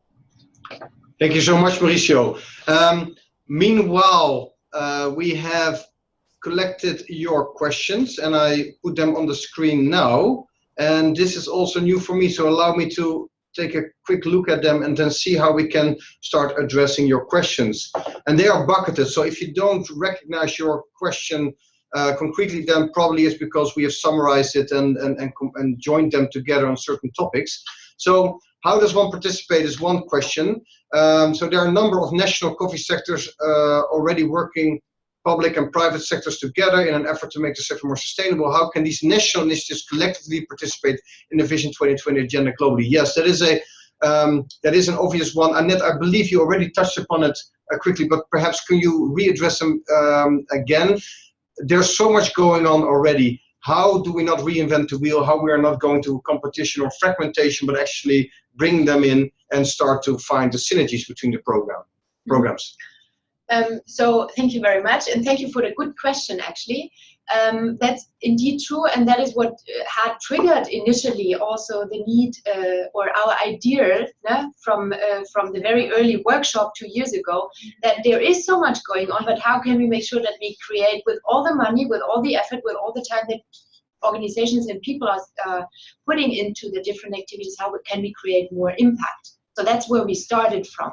Thank you so much, Mauricio. Meanwhile, we have collected your questions and I put them on the screen now, and this is also new for me, so allow me to take a quick look at them and then see how we can start addressing your questions. And they are bucketed, so if you don't recognize your question concretely, then probably it's because we have summarized it and joined them together on certain topics. So how does one participate is one question. So there are a number of national coffee sectors already working, public and private sectors together in an effort to make the sector more sustainable. How can these national initiatives collectively participate in the Vision 2020 agenda globally? Yes, that is an obvious one. Annette, I believe you already touched upon it quickly, but perhaps can you readdress them again? There's so much going on already. How do we not reinvent the wheel? How we are not going to competition or fragmentation, but actually bring them in and start to find the synergies between the programs? So thank you very much, and thank you for the good question, actually. That's indeed true, and that is what had triggered initially also the need or our idea from the very early workshop 2 years ago, that there is so much going on, but how can we make sure that we create, with all the money, with all the effort, with all the time that organizations and people are putting into the different activities, how can we create more impact? So that's where we started from.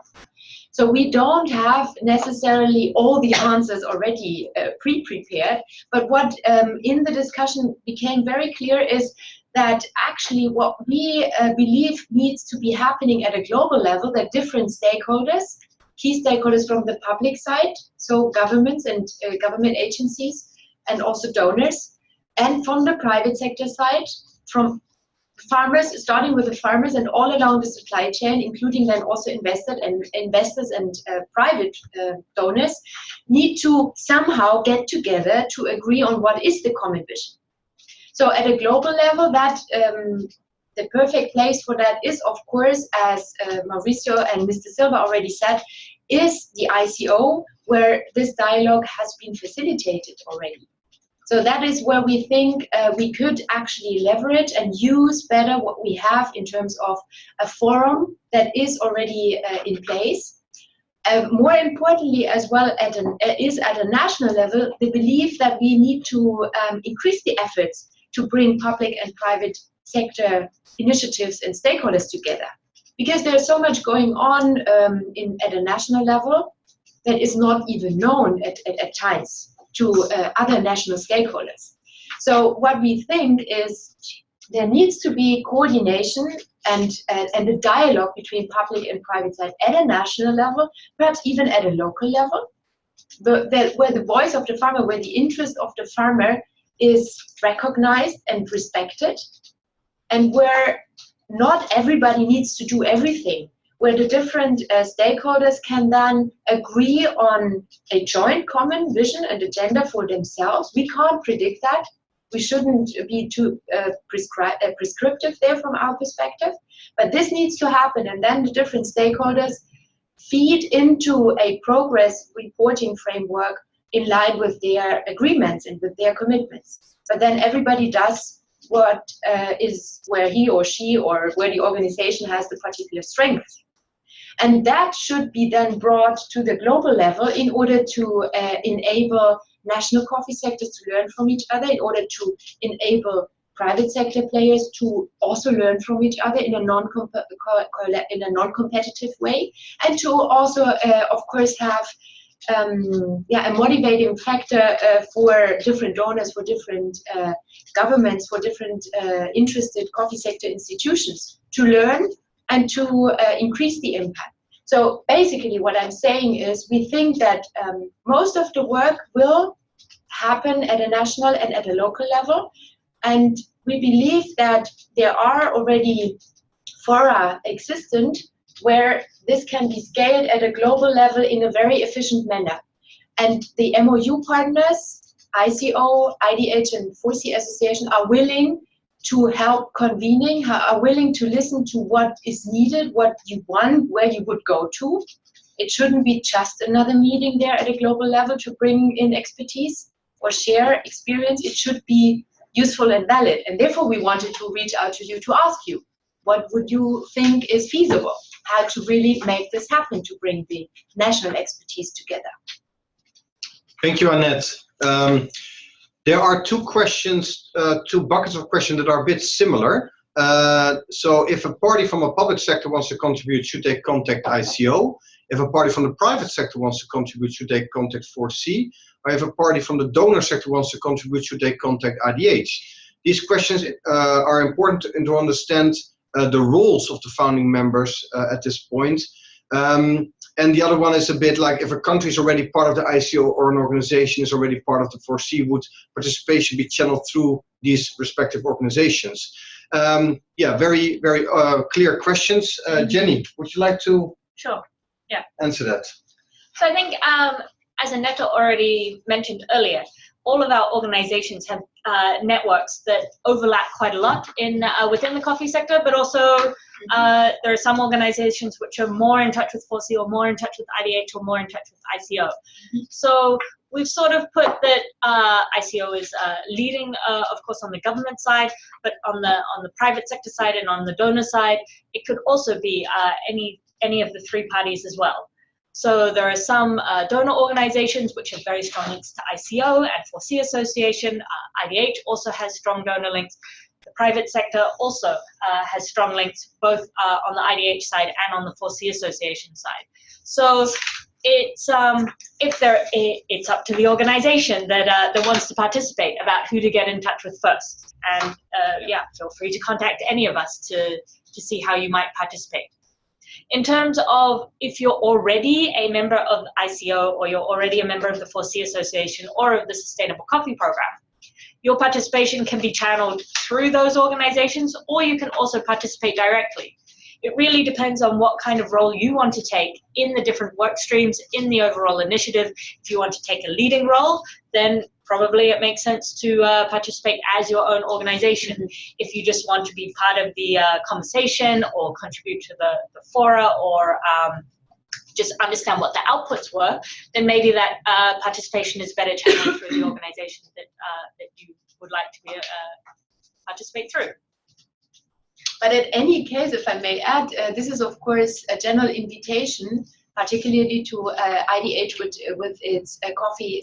So we don't have necessarily all the answers already pre-prepared, but what in the discussion became very clear is that actually what we believe needs to be happening at a global level, that different stakeholders, key stakeholders from the public side, so governments and government agencies, and also donors, and from the private sector side, from farmers, starting with the farmers and all along the supply chain, including then also investors and private donors, need to somehow get together to agree on what is the common vision. So at a global level, that the perfect place for that is, of course, as Mauricio and Mr. Silva already said, is the ICO, where this dialogue has been facilitated already. So that is where we think we could actually leverage and use better what we have in terms of a forum that is already in place. More importantly, as well, at a national level, the belief that we need to increase the efforts to bring public and private sector initiatives and stakeholders together. Because there's so much going on at a national level that is not even known at times to other national stakeholders. So what we think is there needs to be coordination and a dialogue between public and private side at a national level, perhaps even at a local level, where the voice of the farmer, where the interest of the farmer is recognized and respected, and where not everybody needs to do everything, where the different stakeholders can then agree on a joint common vision and agenda for themselves. We can't predict that. We shouldn't be too prescriptive there from our perspective, but this needs to happen, and then the different stakeholders feed into a progress reporting framework in line with their agreements and with their commitments. But then everybody does what is where he or she or where the organization has the particular strength. And that should be then brought to the global level in order to enable national coffee sectors to learn from each other, in order to enable private sector players to also learn from each other in a non-competitive way, and to also, of course, have a motivating factor for different donors, for different governments, for different interested coffee sector institutions to learn and to increase the impact. So basically what I'm saying is we think that most of the work will happen at a national and at a local level, and we believe that there are already fora existent where this can be scaled at a global level in a very efficient manner. And the MOU partners, ICO, IDH, and 4C Association are willing to help convening, are willing to listen to what is needed, what you want, where you would go to. It shouldn't be just another meeting there at a global level to bring in expertise or share experience. It should be useful and valid. And therefore we wanted to reach out to you to ask you, what would you think is feasible? How to really make this happen, to bring the national expertise together. Thank you, Annette. There are two questions, two buckets of questions that are a bit similar. So if a party from a public sector wants to contribute, should they contact ICO? If a party from the private sector wants to contribute, should they contact 4C? Or if a party from the donor sector wants to contribute, should they contact IDH? These questions are important to understand the roles of the founding members at this point. And the other one is a bit like if a country is already part of the ICO or an organization is already part of the 4C, would participation be channeled through these respective organizations? Yeah, very, very clear questions. Jenny, would you like to answer that? So I think, as Annette already mentioned earlier, all of our organizations have networks that overlap quite a lot in within the coffee sector, but also there are some organizations which are more in touch with 4C or more in touch with IDH or more in touch with ICO. So we've sort of put that ICO is leading, of course, on the government side, but on the private sector side and on the donor side, it could also be any of the three parties as well. So there are some donor organizations which have very strong links to ICO and 4C Association. IDH also has strong donor links. The private sector also has strong links, both on the IDH side and on the 4C Association side. So it's up to the organization that wants to participate about who to get in touch with first. And yeah, feel free to contact any of us to see how you might participate. In terms of if you're already a member of ICO or you're already a member of the 4C Association or of the Sustainable Coffee Program, your participation can be channeled through those organizations, or you can also participate directly. It really depends on what kind of role you want to take in the different work streams in the overall initiative. If you want to take a leading role, then probably it makes sense to participate as your own organization. If you just want to be part of the conversation or contribute to the fora or just understand what the outputs were, then maybe that participation is better channeled through the organization that you would like to participate through. But in any case, if I may add, this is of course a general invitation, particularly to IDH with its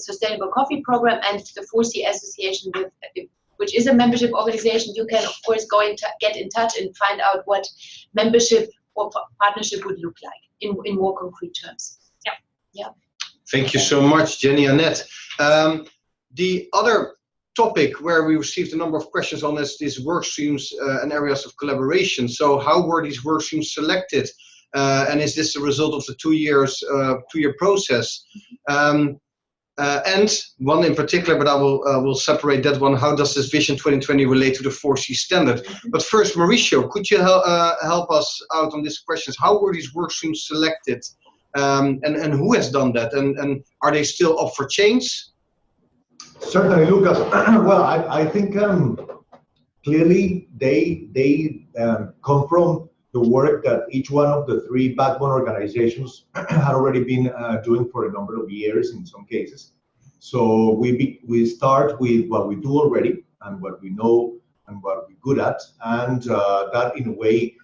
sustainable coffee program, and the 4C Association, which is a membership organization. You can of course get in touch and find out what membership or partnership would look like in more concrete terms. Yeah. Yeah. Thank you so much, Jenny Annette. The other topic where we received a number of questions on is these work streams and areas of collaboration. So how were these work streams selected? And is this a result of the 2-year process? And one in particular, but I will separate that one. How does this Vision 2020 relate to the 4C standard? But first, Mauricio, could you help us out on these questions? How were these work streams selected? And who has done that? And are they still up for change? Certainly, Lucas. Well, I think clearly they come from the work that each one of the 3 backbone organizations had already been doing for a number of years in some cases. So we start with what we do already and what we know and what we're good at, and that in a way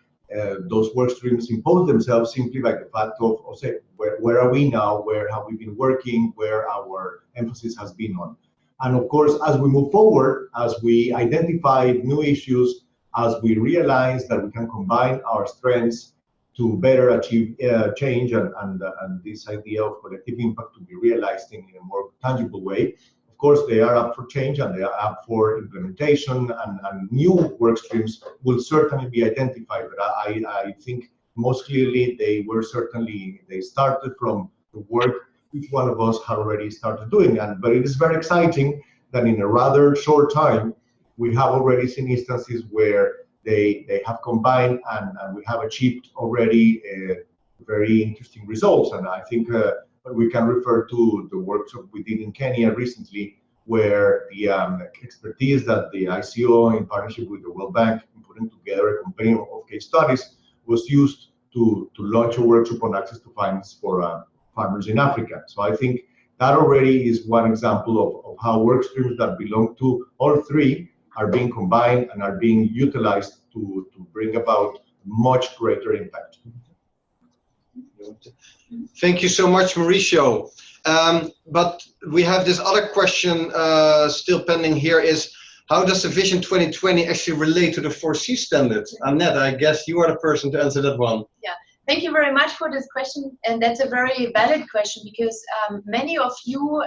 those work streams impose themselves simply by the fact of say, where are we now, where have we been working, where our emphasis has been on. And of course, as we move forward, as we identify new issues, as we realize that we can combine our strengths to better achieve change and this idea of collective impact to be realized in a more tangible way, of course, they are up for change and they are up for implementation, and new work streams will certainly be identified. But I think most clearly they started from the work each one of us had already started doing. But it is very exciting that in a rather short time, we have already seen instances where they have combined and we have achieved already very interesting results. And I think we can refer to the workshop we did in Kenya recently, where the expertise that the ICO in partnership with the World Bank in putting together a company of case studies was used to launch a workshop on access to finance for farmers in Africa. So I think that already is one example of how work streams that belong to all 3 are being combined and are being utilized to bring about much greater impact. Thank you so much, Mauricio. But we have this other question still pending here is, how does the Vision 2020 actually relate to the 4C standards? Annette, I guess you are the person to answer that one. Yeah. Thank you very much for this question, and that's a very valid question, because many of you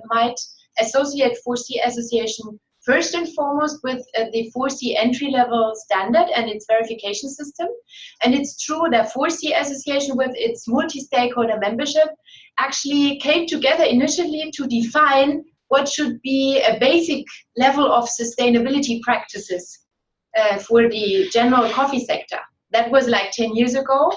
might associate 4C Association first and foremost with the 4C entry-level standard and its verification system. And it's true that 4C Association with its multi-stakeholder membership actually came together initially to define what should be a basic level of sustainability practices for the general coffee sector. That was like 10 years ago.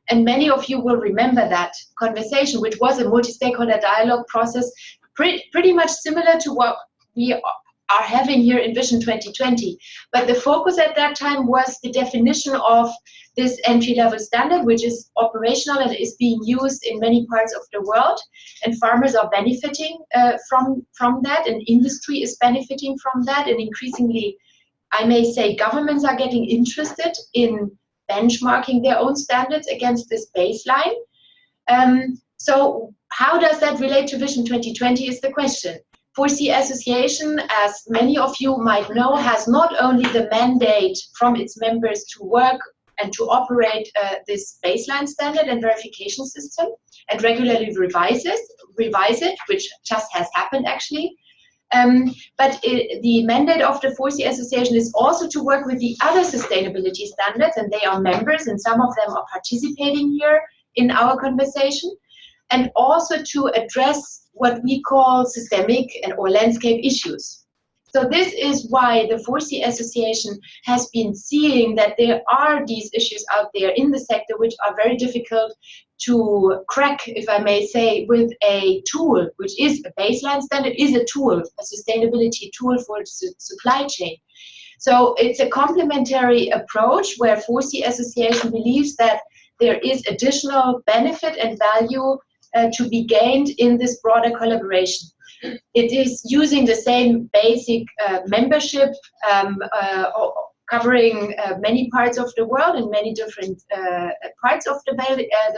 And many of you will remember that conversation, which was a multi-stakeholder dialogue process, pretty much similar to what we are having here in Vision 2020. But the focus at that time was the definition of this entry-level standard, which is operational and is being used in many parts of the world. And farmers are benefiting from that, and industry is benefiting from that. And increasingly, I may say, governments are getting interested in benchmarking their own standards against this baseline. So how does that relate to Vision 2020 is the question. 4C Association, as many of you might know, has not only the mandate from its members to work and to operate this baseline standard and verification system and regularly revise it, which just has happened actually. But the mandate of the 4C Association is also to work with the other sustainability standards, and they are members, and some of them are participating here in our conversation, and also to address what we call systemic or landscape issues. So this is why the 4C Association has been seeing that there are these issues out there in the sector which are very difficult to crack, if I may say, with a tool, which is a baseline standard, is a tool, a sustainability tool for the supply chain. So it's a complementary approach where 4C Association believes that there is additional benefit and value to be gained in this broader collaboration. It is using the same basic membership covering many parts of the world and many different parts of the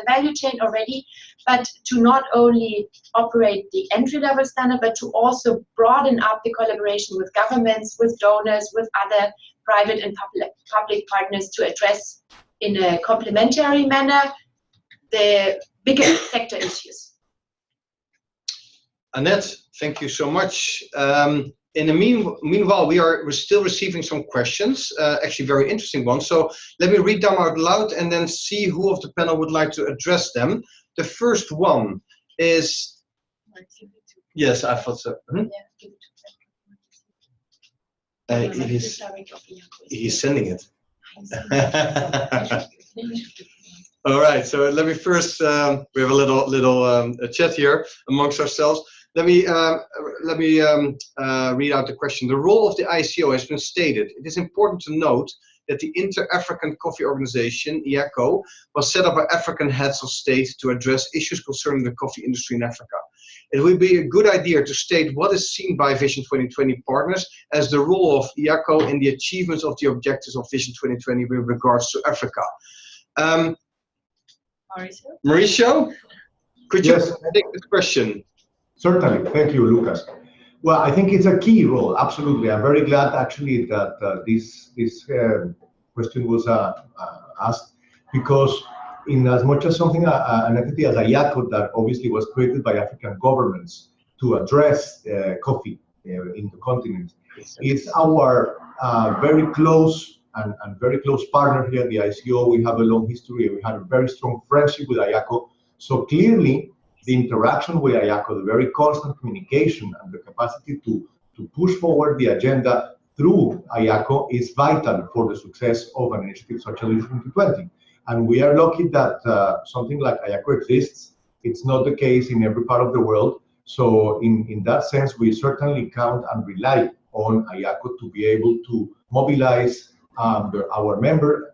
value chain already, but to not only operate the entry-level standard, but to also broaden up the collaboration with governments, with donors, with other private and public partners to address in a complementary manner the bigger sector issues. Annette, thank you so much. In the meanwhile, we're still receiving some questions, actually very interesting ones. So let me read them out loud and then see who of the panel would like to address them. The first one is, yes, I thought so. He's sending it. All right, so let me first, we have a little chat here amongst ourselves. Let me read out the question. The role of the ICO has been stated. It is important to note that the Inter-African Coffee Organization, IACO, was set up by African heads of state to address issues concerning the coffee industry in Africa. It would be a good idea to state what is seen by Vision 2020 partners as the role of IACO in the achievements of the objectives of Vision 2020 with regards to Africa. Mauricio, could you take this question? Certainly, thank you, Lucas. Well, I think it's a key role, absolutely. I'm very glad actually that this question was asked, because in as much as something, an entity as IACO that obviously was created by African governments to address coffee in the continent, it's our very close and very close partner here at the ICO. We have a long history, we have a very strong friendship with IACO. So clearly, the interaction with IACO, the very constant communication and the capacity to push forward the agenda through IACO is vital for the success of an initiative such as Vision 2020. And we are lucky that something like IACO exists. It's not the case in every part of the world. So in that sense, we certainly count and rely on IACO to be able to mobilize our member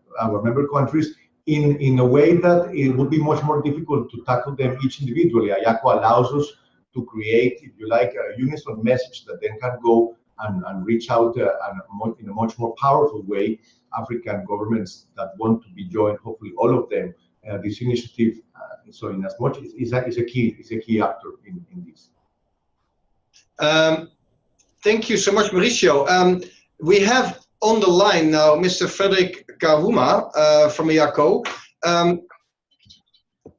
countries in a way that it would be much more difficult to tackle them each individually. IACO allows us to create, if you like, a uniform message that then can go and reach out in a much more powerful way African governments that want to be joined, hopefully all of them, this initiative. So in as much is a key actor in this. Thank you so much, Mauricio. We have on the line now Mr. Frederick Kahuma from IACO.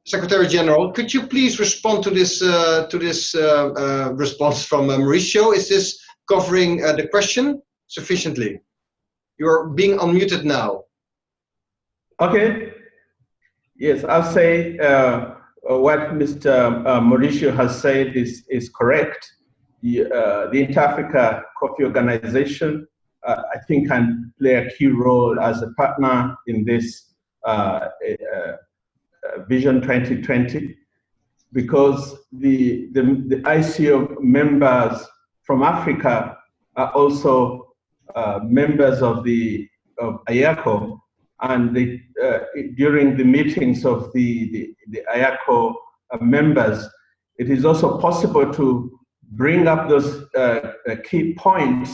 Secretary General, could you please respond to this response from Mauricio? Is this covering the question sufficiently? You're being unmuted now. Okay. Yes, I'll say what Mr. Mauricio has said is correct. The Inter-Africa Coffee Organization, I think, can play a key role as a partner in this Vision 2020, because the ICO members from Africa are also members of IACO, and during the meetings of the IACO members, it is also possible to bring up those key points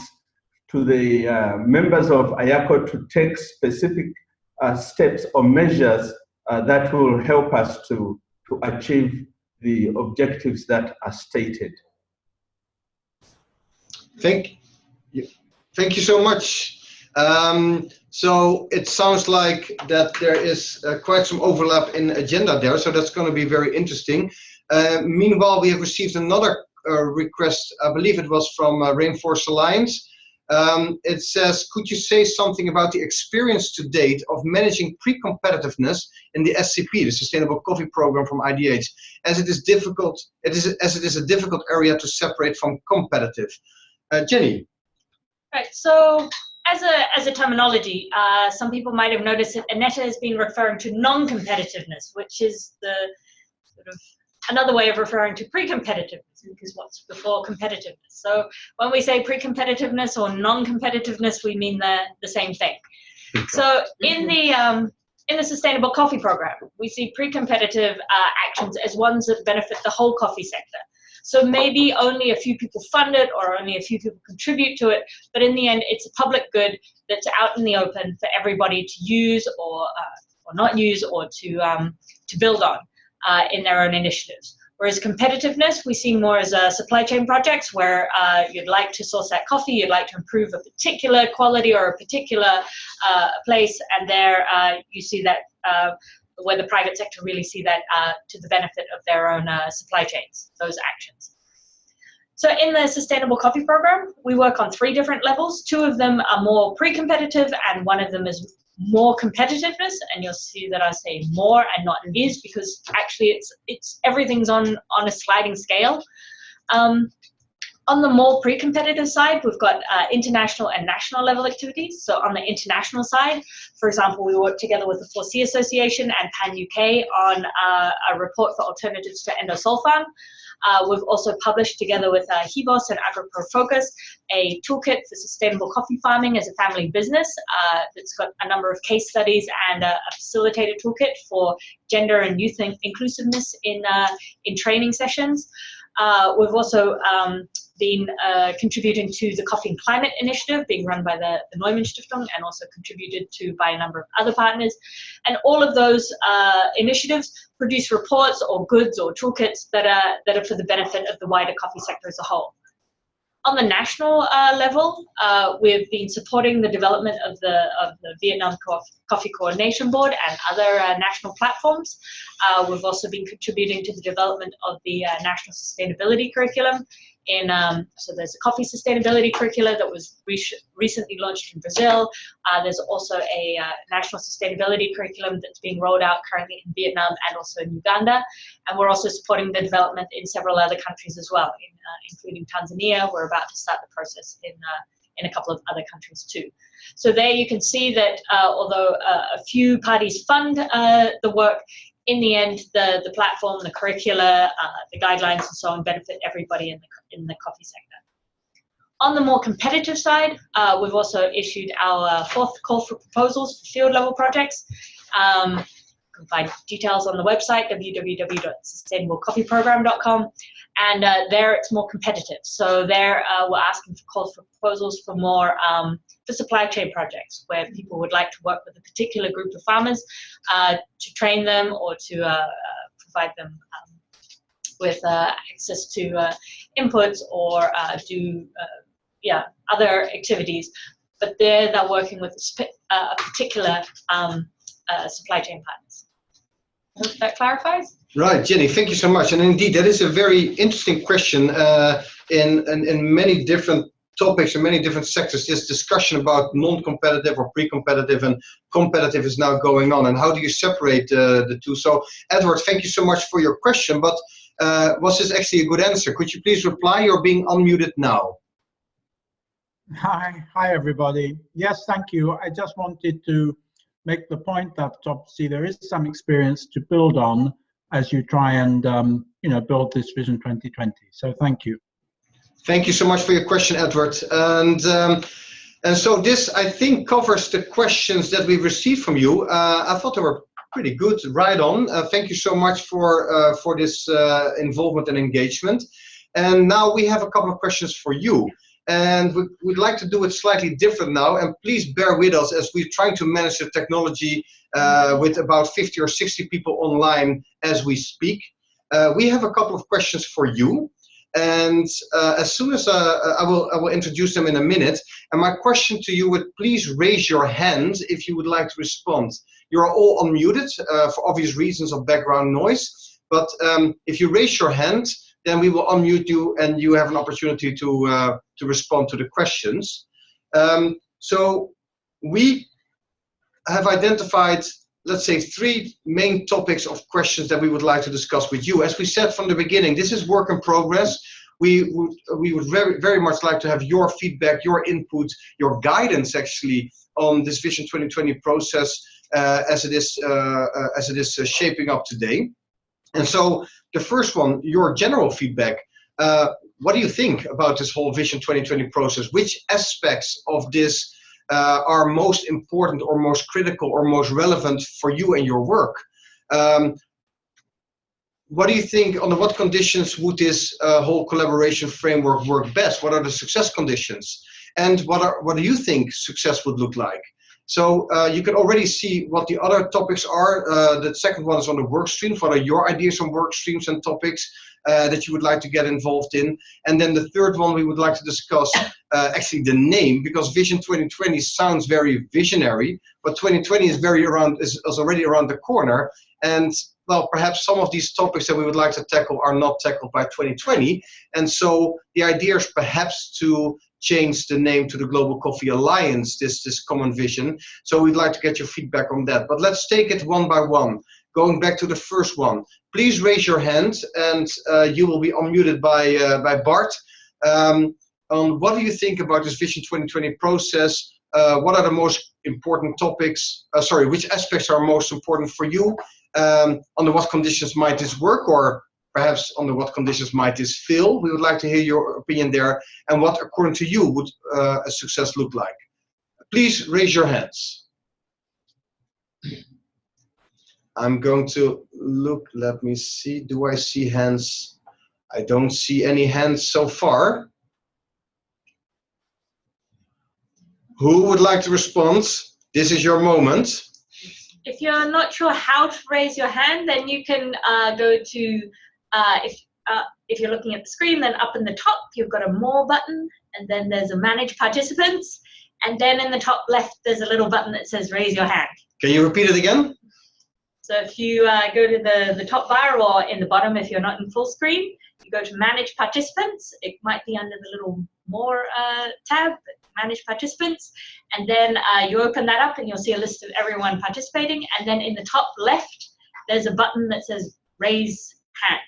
to the members of IACO to take specific steps or measures that will help us to achieve the objectives that are stated. Thank you so much. So it sounds like that there is quite some overlap in agenda there, so that's going to be very interesting. Meanwhile, we have received another request, I believe it was from Rainforest Alliance. It says, could you say something about the experience to date of managing pre-competitiveness in the SCP, the Sustainable Coffee Program from IDH, as it is a difficult area to separate from competitive? Jenny. Right. So as a terminology, some people might have noticed that Annetta has been referring to non-competitiveness, which is the sort of another way of referring to pre-competitiveness, because what's before competitiveness. So when we say pre-competitiveness or non-competitiveness, we mean the same thing. So in the Sustainable Coffee Program, we see pre-competitive actions as ones that benefit the whole coffee sector. So maybe only a few people fund it or only a few people contribute to it, but in the end, it's a public good that's out in the open for everybody to use or not use or to build on in their own initiatives. Whereas competitiveness, we see more as supply chain projects where you'd like to source that coffee, you'd like to improve a particular quality or a particular place, and there you see that where the private sector really see that to the benefit of their own supply chains, those actions. So in the Sustainable Coffee Program, we work on 3 different levels. 2 of them are more pre-competitive and 1 of them is more competitiveness, and you'll see that I say more and not is, because actually it's everything's on a sliding scale. On the more pre-competitive side, we've got international and national level activities. So on the international side, for example, we work together with the 4C Association and Pan UK on a report for alternatives to endosulfan. We've also published together with HEBOS and AgroProFocus a toolkit for sustainable coffee farming as a family business that's got a number of case studies and a facilitated toolkit for gender and youth inclusiveness in training sessions. We've also been contributing to the Coffee and Climate Initiative being run by the Neumann Stiftung and also contributed to by a number of other partners. And all of those initiatives produce reports or goods or toolkits that are for the benefit of the wider coffee sector as a whole. On the national level, we've been supporting the development of the Vietnam Coffee Coordination Board and other national platforms. We've also been contributing to the development of the National Sustainability Curriculum. So there's a coffee sustainability curricula that was recently launched in Brazil. There's also a national sustainability curriculum that's being rolled out currently in Vietnam and also in Uganda. And we're also supporting the development in several other countries as well, including Tanzania. We're about to start the process in a couple of other countries too. So there you can see that although a few parties fund the work, in the end, the platform, the curricula, the guidelines and so on benefit everybody in the coffee sector. On the more competitive side, we've also issued our 4th call for proposals for field level projects. You can find details on the website, www.sustainablecoffeeprogram.com. And there it's more competitive. So there we're asking for calls for proposals for more for supply chain projects where people would like to work with a particular group of farmers to train them or to provide them with access to inputs or do other activities. But they're working with a particular supply chain partners. I hope that clarifies. Right, Jenny, thank you so much. And indeed, that is a very interesting question in many different topics and many different sectors. This discussion about non-competitive or pre-competitive and competitive is now going on. And how do you separate the two? So, Edward, thank you so much for your question. But was this actually a good answer? Could you please reply? You're being unmuted now. Hi, everybody. Yes, thank you. I just wanted to make the point that obviously there is some experience to build on as you try and build this Vision 2020. So thank you. Thank you so much for your question, Edward. And so this, I think, covers the questions that we received from you. I thought they were pretty good, right on. Thank you so much for this involvement and engagement. And now we have a couple of questions for you. And we'd like to do it slightly different now. And please bear with us as we're trying to manage the technology with about 50 or 60 people online as we speak. we have a couple of questions for you. And as soon as I will introduce them in a minute. And my question to you would please raise your hand if you would like to respond. You are all unmuted for obvious reasons of background noise. But if you raise your hand, then we will unmute you and you have an opportunity to respond to the questions. So we have identified, let's say, 3 main topics of questions that we would like to discuss with you. As we said from the beginning, this is work in progress. We would very much like to have your feedback, your input, your guidance actually on this Vision 2020 process as it is shaping up today. And so the first one, your general feedback. What do you think about this whole Vision 2020 process? Which aspects of this are most important or most critical or most relevant for you and your work? What do you think, under what conditions would this whole collaboration framework work best? What are the success conditions? And what do you think success would look like? So you can already see what the other topics are. The second one is on the work streams. What are your ideas on work streams and topics that you would like to get involved in? And then the third one we would like to discuss actually the name, because Vision 2020 sounds very visionary, but 2020 is already around the corner. And well, perhaps some of these topics that we would like to tackle are not tackled by 2020. And so the idea is perhaps to change the name to the Global Coffee Alliance, this common vision. So we'd like to get your feedback on that. But let's take it one by one. Going back to the first one, please raise your hand and you will be unmuted by Bart. What do you think about this Vision 2020 process? What are the most important topics? Which aspects are most important for you? Under what conditions might this work, or perhaps under what conditions might this fail? We would like to hear your opinion there, and what, according to you, would a success look like? Please raise your hands. I'm going to look, let me see, do I see hands? I don't see any hands so far. Who would like to respond? This is your moment. If you're not sure how to raise your hand, then you can go to, if you're looking at the screen, then up in the top, you've got a More button, and then there's a Manage Participants, and then in the top left, there's a little button that says Raise Your Hand. Can you repeat it again? So if you go to the top bar, or in the bottom if you're not in full screen, you go to Manage Participants. It might be under the little More tab, Manage Participants, and then you open that up and you'll see a list of everyone participating, and then in the top left there's a button that says Raise Hand.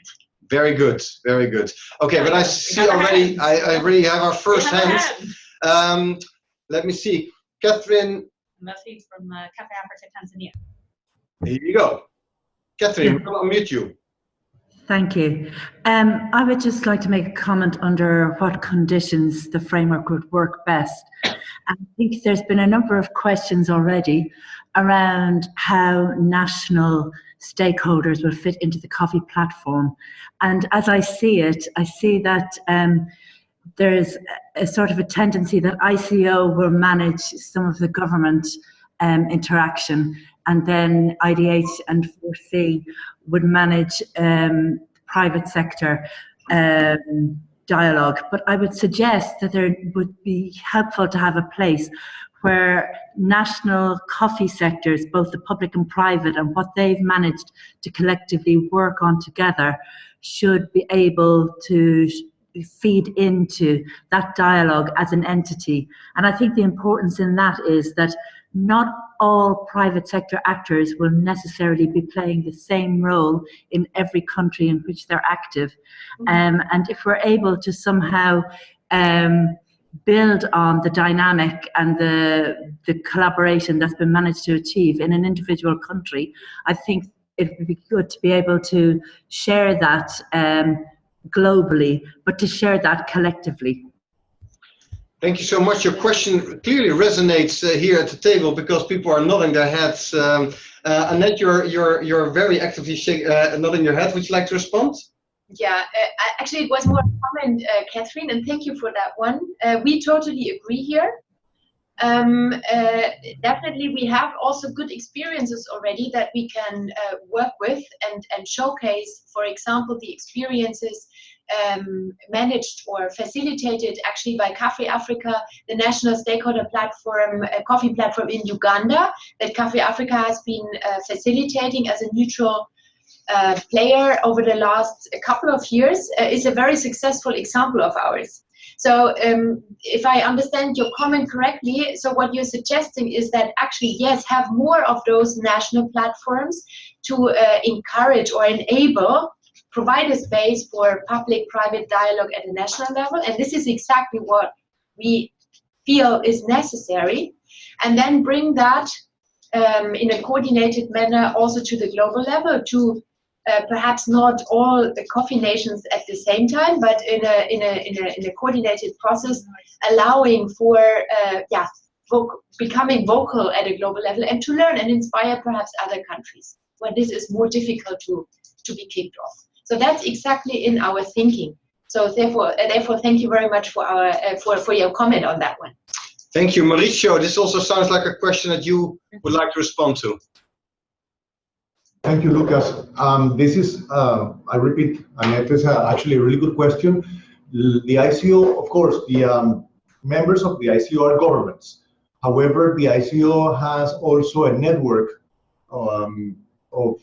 Very good, very good. Okay, but I see already, I already have our first hand. Let me see, Catherine Murphy from Cafe Africa, Tanzania. Here you go. Catherine, yeah. I'll unmute you. Thank you. I would just like to make a comment under what conditions the framework would work best. I think there's been a number of questions already around how national stakeholders will fit into the coffee platform. And as I see it, I see that there's a sort of a tendency that ICO will manage some of the government interaction, and then IDH and 4C would manage private sector dialogue. But I would suggest that there would be helpful to have a place where national coffee sectors, both the public and private, and what they've managed to collectively work on together, should be able to feed into that dialogue as an entity. And I think the importance in that is that not all private sector actors will necessarily be playing the same role in every country in which they're active. And if we're able to somehow build on the dynamic and the collaboration that's been managed to achieve in an individual country, I think it would be good to be able to share that globally, but to share that collectively. Thank you so much. Your question clearly resonates here at the table because people are nodding their heads. Annette, you're very actively nodding your head. Would you like to respond? Yeah, actually it was more a comment, Catherine, and thank you for that one. We totally agree here. Definitely we have also good experiences already that we can work with and showcase, for example, the experiences managed or facilitated actually by Cafe Africa, the national stakeholder platform, coffee platform in Uganda, that Cafe Africa has been facilitating as a neutral player over the last couple of years, is a very successful example of ours. So if I understand your comment correctly, so what you're suggesting is that actually, yes, have more of those national platforms to encourage or enable, provide a space for public-private dialogue at a national level. And this is exactly what we feel is necessary. And then bring that in a coordinated manner also to the global level, to perhaps not all the coffee nations at the same time, but in a coordinated process, allowing for becoming vocal at a global level, and to learn and inspire perhaps other countries when this is more difficult to be kicked off. So that's exactly in our thinking. So therefore, thank you very much for our for your comment on that one. Thank you, Mauricio. This also sounds like a question that you would like to respond to. Thank you, Lucas. This is, I repeat, Annette, is actually a really good question. The ICO, of course, the members of the ICO are governments. However, the ICO has also a network of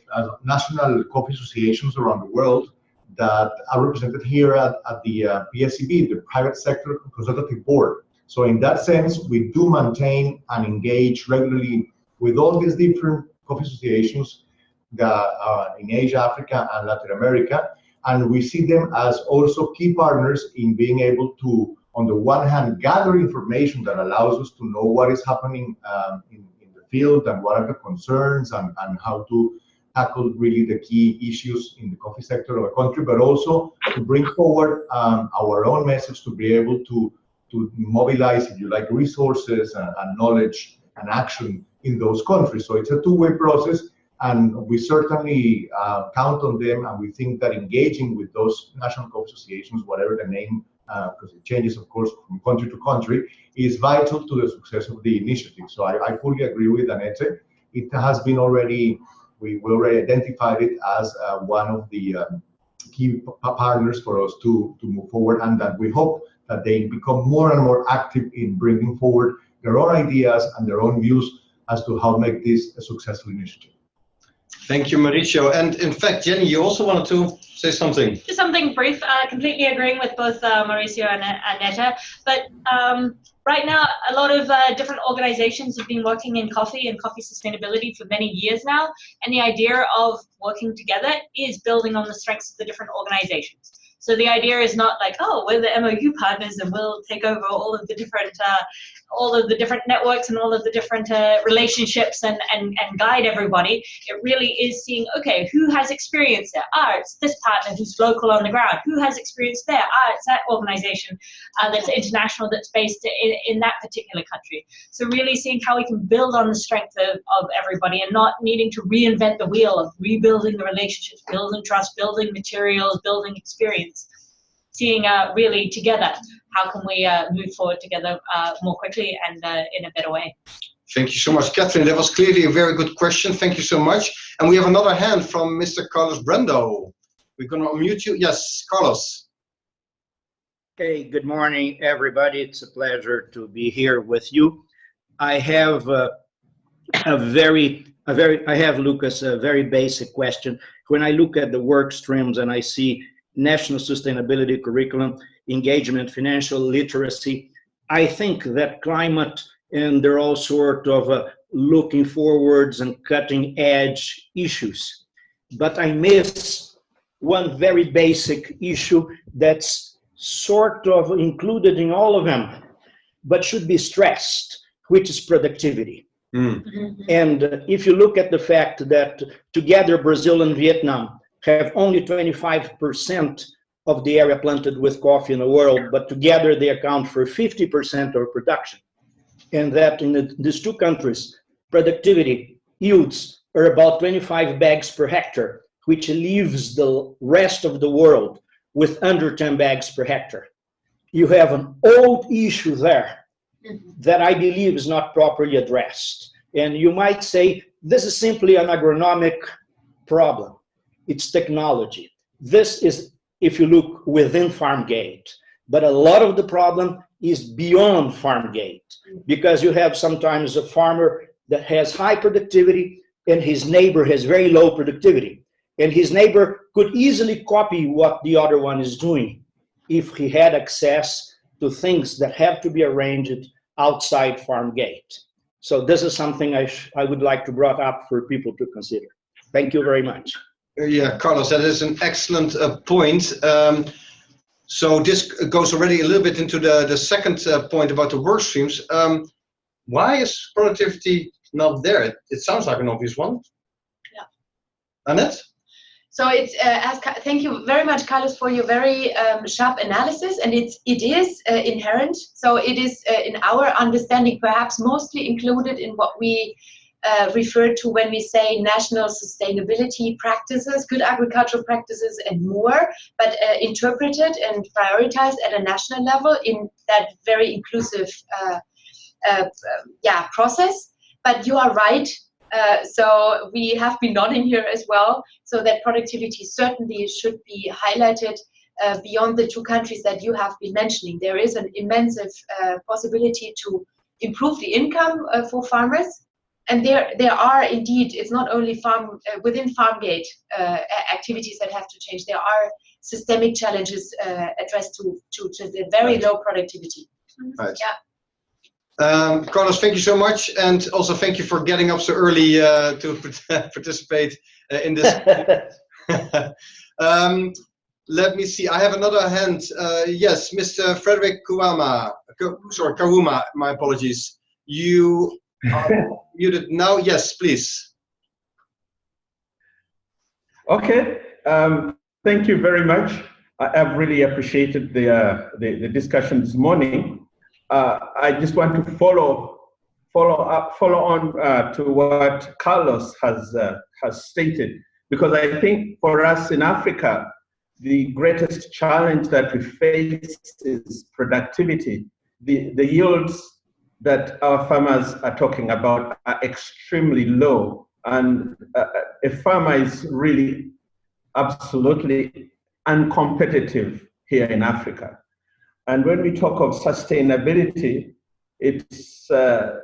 national coffee associations around the world that are represented here at the PSCB, the Private Sector Consultative Board. So in that sense, we do maintain and engage regularly with all these different coffee associations that in Asia, Africa, and Latin America, and we see them as also key partners in being able to, on the one hand, gather information that allows us to know what is happening in the field and what are the concerns and how to tackle really the key issues in the coffee sector of a country, but also to bring forward our own message, to be able to mobilize, if you like, resources and knowledge and action in those countries. So it's a two-way process. And we certainly count on them, and we think that engaging with those national coffee associations, whatever the name, because it changes, of course, from country to country, is vital to the success of the initiative. So I fully agree with Annette. It has been already, we already identified it as one of the key partners for us to move forward, and that we hope that they become more and more active in bringing forward their own ideas and their own views as to how to make this a successful initiative. Thank you, Mauricio. And in fact, Jenny, you also wanted to say something. Just something brief, completely agreeing with both Mauricio and Annette. But right now, a lot of different organizations have been working in coffee and coffee sustainability for many years now. And the idea of working together is building on the strengths of the different organizations. So the idea is not like, oh, we're the MOU partners and we'll take over all of the different networks and all of the different relationships and guide everybody. It really is seeing, okay, who has experience there? It's this partner who's local on the ground. Who has experience there? It's that organization that's international, that's based in that particular country. So really seeing how we can build on the strength of everybody and not needing to reinvent the wheel of rebuilding the relationships, building trust, building materials, building experience. Seeing really together, how can we move forward together more quickly and in a better way. Thank you so much, Catherine. That was clearly a very good question. Thank you so much. And we have another hand from Mr. Carlos Brendo. We're going to unmute you. Yes, Carlos. Okay, good morning, everybody. It's a pleasure to be here with you. I have Lucas, a very basic question. When I look at the work streams and I see national sustainability curriculum, engagement, financial literacy, I think that climate and they're all sort of looking forwards and cutting edge issues. But I miss one very basic issue that's sort of included in all of them, but should be stressed, which is productivity. And if you look at the fact that together Brazil and Vietnam have only 25% of the area planted with coffee in the world, but together they account for 50% of production. And that in these two countries, productivity yields are about 25 bags per hectare, which leaves the rest of the world with under 10 bags per hectare. You have an old issue there that I believe is not properly addressed. And you might say, this is simply an agronomic problem. It's technology. This is, if you look within farm gate, but a lot of the problem is beyond farm gate, because you have sometimes a farmer that has high productivity and his neighbor has very low productivity. And his neighbor could easily copy what the other one is doing if he had access to things that have to be arranged outside farm gate. So this is something I would like to bring up for people to consider. Thank you very much. Yeah, Carlos, that is an excellent point. So this goes already a little bit into the second point about the work streams. Why is productivity not there? It sounds like an obvious one. Yeah. Annette? So it's thank you very much, Carlos, for your very sharp analysis, and it is inherent. So it is in our understanding perhaps mostly included in what we refer to when we say national sustainability practices, good agricultural practices and more, but interpreted and prioritized at a national level in that very inclusive process. But you are right. So we have been nodding here as well, so that productivity certainly should be highlighted beyond the two countries that you have been mentioning. There is an immense possibility to improve the income for farmers, and there are indeed, it's not only within farm gate activities that have to change. There are systemic challenges addressed to the very low productivity. Right. Yeah. Carlos, thank you so much, and also thank you for getting up so early to participate in this. Let me see. I have another hand. Yes, Mr. Frederick Kawuma. My apologies. You are muted now. Yes, please. Okay. Thank you very much. I've really appreciated the discussion this morning. I just want to follow on to what Carlos has stated, because I think for us in Africa, the greatest challenge that we face is productivity. The yields that our farmers are talking about are extremely low, and a farmer is really absolutely uncompetitive here in Africa. And when we talk of sustainability, it's a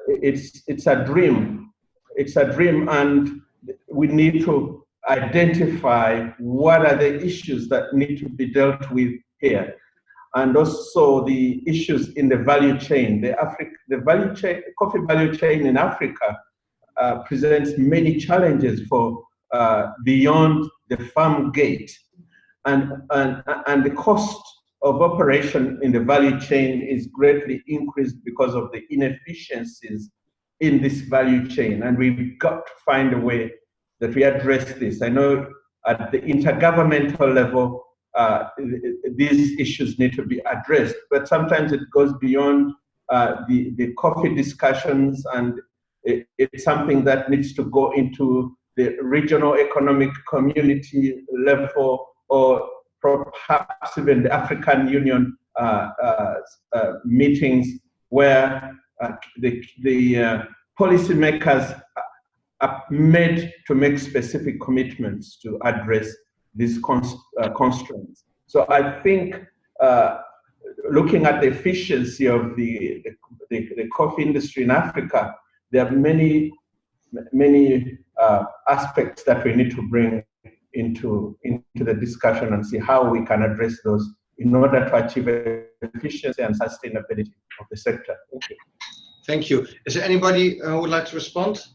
dream. It's a dream, and we need to identify what are the issues that need to be dealt with here, and also the issues in the value chain. The coffee value chain in Africa presents many challenges for beyond the farm gate, and the cost of operation in the value chain is greatly increased because of the inefficiencies in this value chain, and we've got to find a way that we address this. I know at the intergovernmental level, these issues need to be addressed, but sometimes it goes beyond the coffee discussions, and it's something that needs to go into the regional economic community level, or perhaps even the African Union meetings, where the policymakers are made to make specific commitments to address these constraints. So I think looking at the efficiency of the coffee industry in Africa, there are many aspects that we need to bring into the discussion and see how we can address those in order to achieve efficiency and sustainability of the sector. Thank you. Thank you. Is there anybody who would like to respond?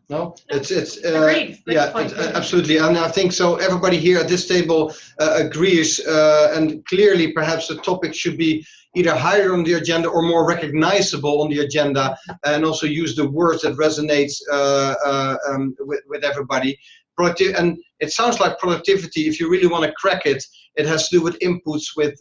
No, it's Agreed. yeah, absolutely, and I think so. Everybody here at this table agrees, and clearly, perhaps the topic should be either higher on the agenda or more recognizable on the agenda, and also use the words that resonates with everybody. And it sounds like productivity, if you really want to crack it, it has to do with inputs with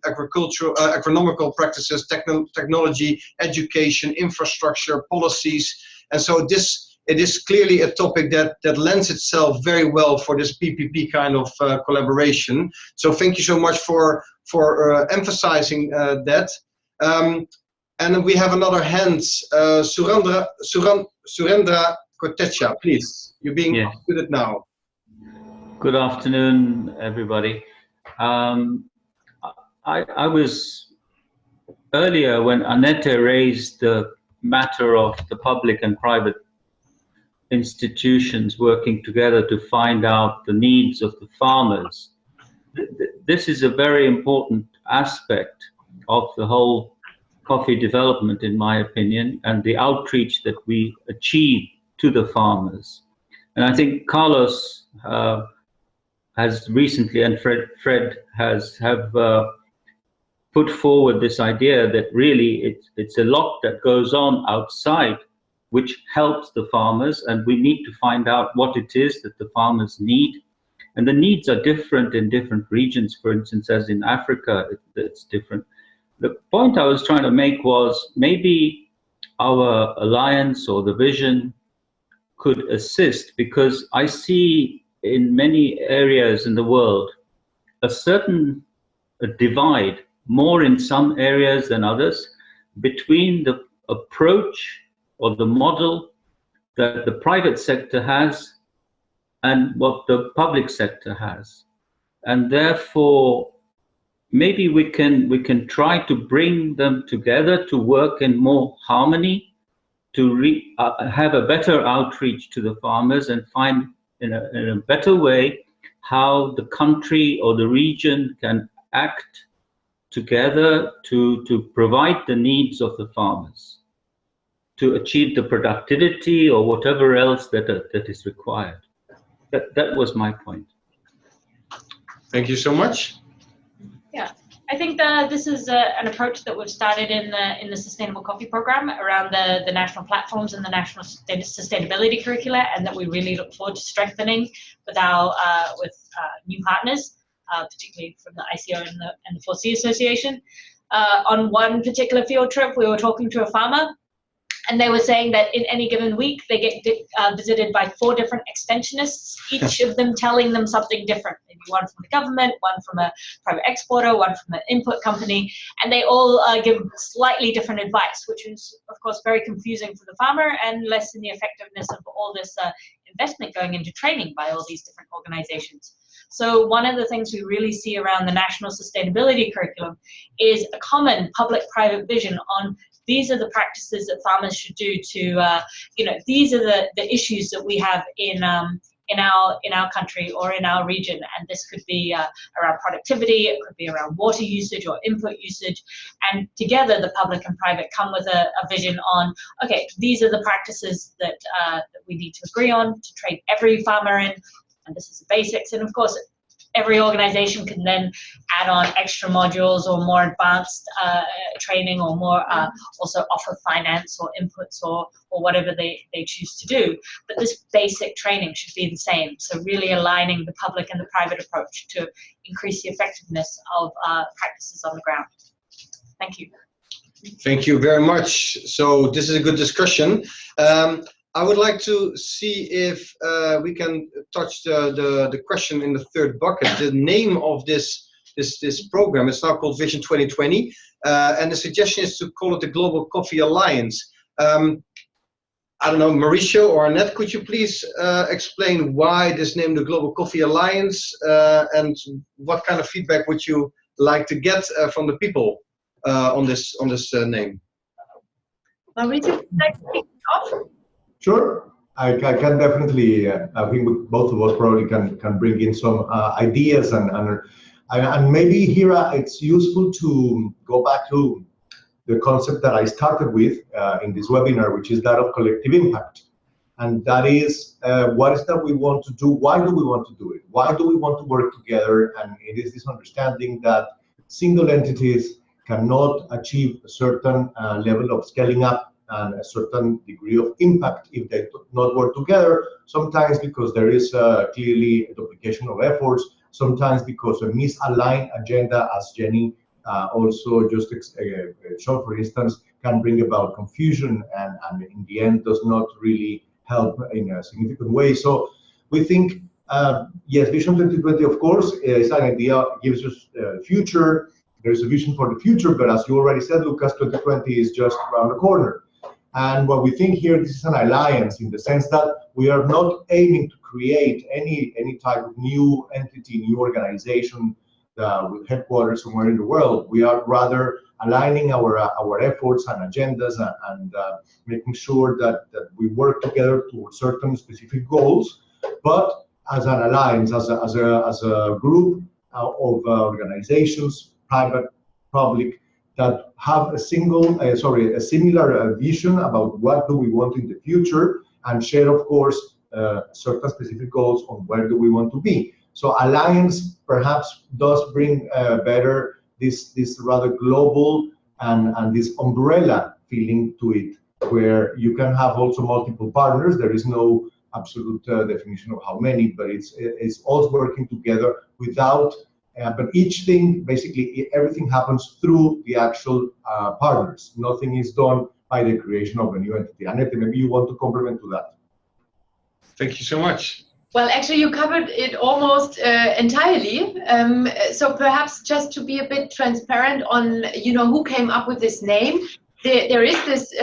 agricultural, agronomical practices, technology, education, infrastructure, policies. And so it is clearly a topic that lends itself very well for this PPP kind of collaboration. So thank you so much for emphasizing that. And we have another hand, Surendra Kotecha, please. You're being unmuted now. Good afternoon, everybody. I was earlier when Annette raised the matter of the public and private institutions working together to find out the needs of the farmers. This is a very important aspect of the whole coffee development, in my opinion, and the outreach that we achieve to the farmers. And I think Carlos has recently, and Fred have put forward this idea that really it's a lot that goes on outside which helps the farmers, and we need to find out what it is that the farmers need. And the needs are different in different regions. For instance, as in Africa, it's different. The point I was trying to make was maybe our alliance or the vision could assist, because I see in many areas in the world a certain divide, more in some areas than others, between the approach or the model that the private sector has and what the public sector has. And therefore, maybe we can try to bring them together to work in more harmony, to have a better outreach to the farmers and find in a better way how the country or the region can act together to provide the needs of the farmers, to achieve the productivity or whatever else that is required. That was my point. Thank you so much. Yeah, I think this is an approach that we've started in the Sustainable Coffee Program around the national platforms and the national sustainability curricula, and that we really look forward to strengthening with our new partners, particularly from the ICO and the 4C Association. On one particular field trip, we were talking to a farmer, and they were saying that in any given week, they get visited by 4 different extensionists, each of them telling them something different. Maybe one from the government, one from a private exporter, one from an input company, and they all give slightly different advice, which is, of course, very confusing for the farmer and less in the effectiveness of all this investment going into training by all these different organizations. So one of the things we really see around the national sustainability curriculum is a common public-private vision on these are the practices that farmers should do to, these are the issues that we have in our country or in our region, and this could be around productivity, it could be around water usage or input usage, and together the public and private come with a vision on, okay, these are the practices that we need to agree on to train every farmer in, and this is the basics, and of course every organization can then add on extra modules or more advanced training, or more also offer finance or inputs or whatever they choose to do. But this basic training should be the same. So really aligning the public and the private approach to increase the effectiveness of practices on the ground. Thank you. Thank you very much. So this is a good discussion. I would like to see if we can touch the question in the third bucket. The name of this program is now called Vision 2020, and the suggestion is to call it the Global Coffee Alliance. I don't know, Mauricio or Annette, could you please explain why this name, the Global Coffee Alliance, and what kind of feedback would you like to get from the people on this name? Mauricio, would you like to kick off? Sure, I can definitely. I think both of us probably can bring in some ideas, and maybe here it's useful to go back to the concept that I started with in this webinar, which is that of collective impact, and that is what is that we want to do? Why do we want to do it? Why do we want to work together? And it is this understanding that single entities cannot achieve a certain level of scaling up and a certain degree of impact if they do not work together, sometimes because there is clearly a duplication of efforts, sometimes because a misaligned agenda, as Jenny also just showed, for instance, can bring about confusion and in the end does not really help in a significant way. So we think, yes, Vision 2020, of course, is an idea, gives us future, there's a vision for the future, but as you already said, Lucas, 2020 is just around the corner. And what we think here, this is an alliance in the sense that we are not aiming to create any type of new entity, new organization with headquarters somewhere in the world. We are rather aligning our efforts and agendas and making sure that we work together towards certain specific goals, but as an alliance, as a group of organizations, private, public, that have a similar vision about what do we want in the future, and share, of course, certain specific goals on where do we want to be. So alliance perhaps does bring better this rather global and this umbrella feeling to it, where you can have also multiple partners. There is no absolute definition of how many, but it's all working together without. But each thing, basically, everything happens through the actual partners. Nothing is done by the creation of a new entity. Annette, maybe you want to complement to that. Thank you so much. Well, actually, you covered it almost entirely. So perhaps just to be a bit transparent on, who came up with this name. There is this,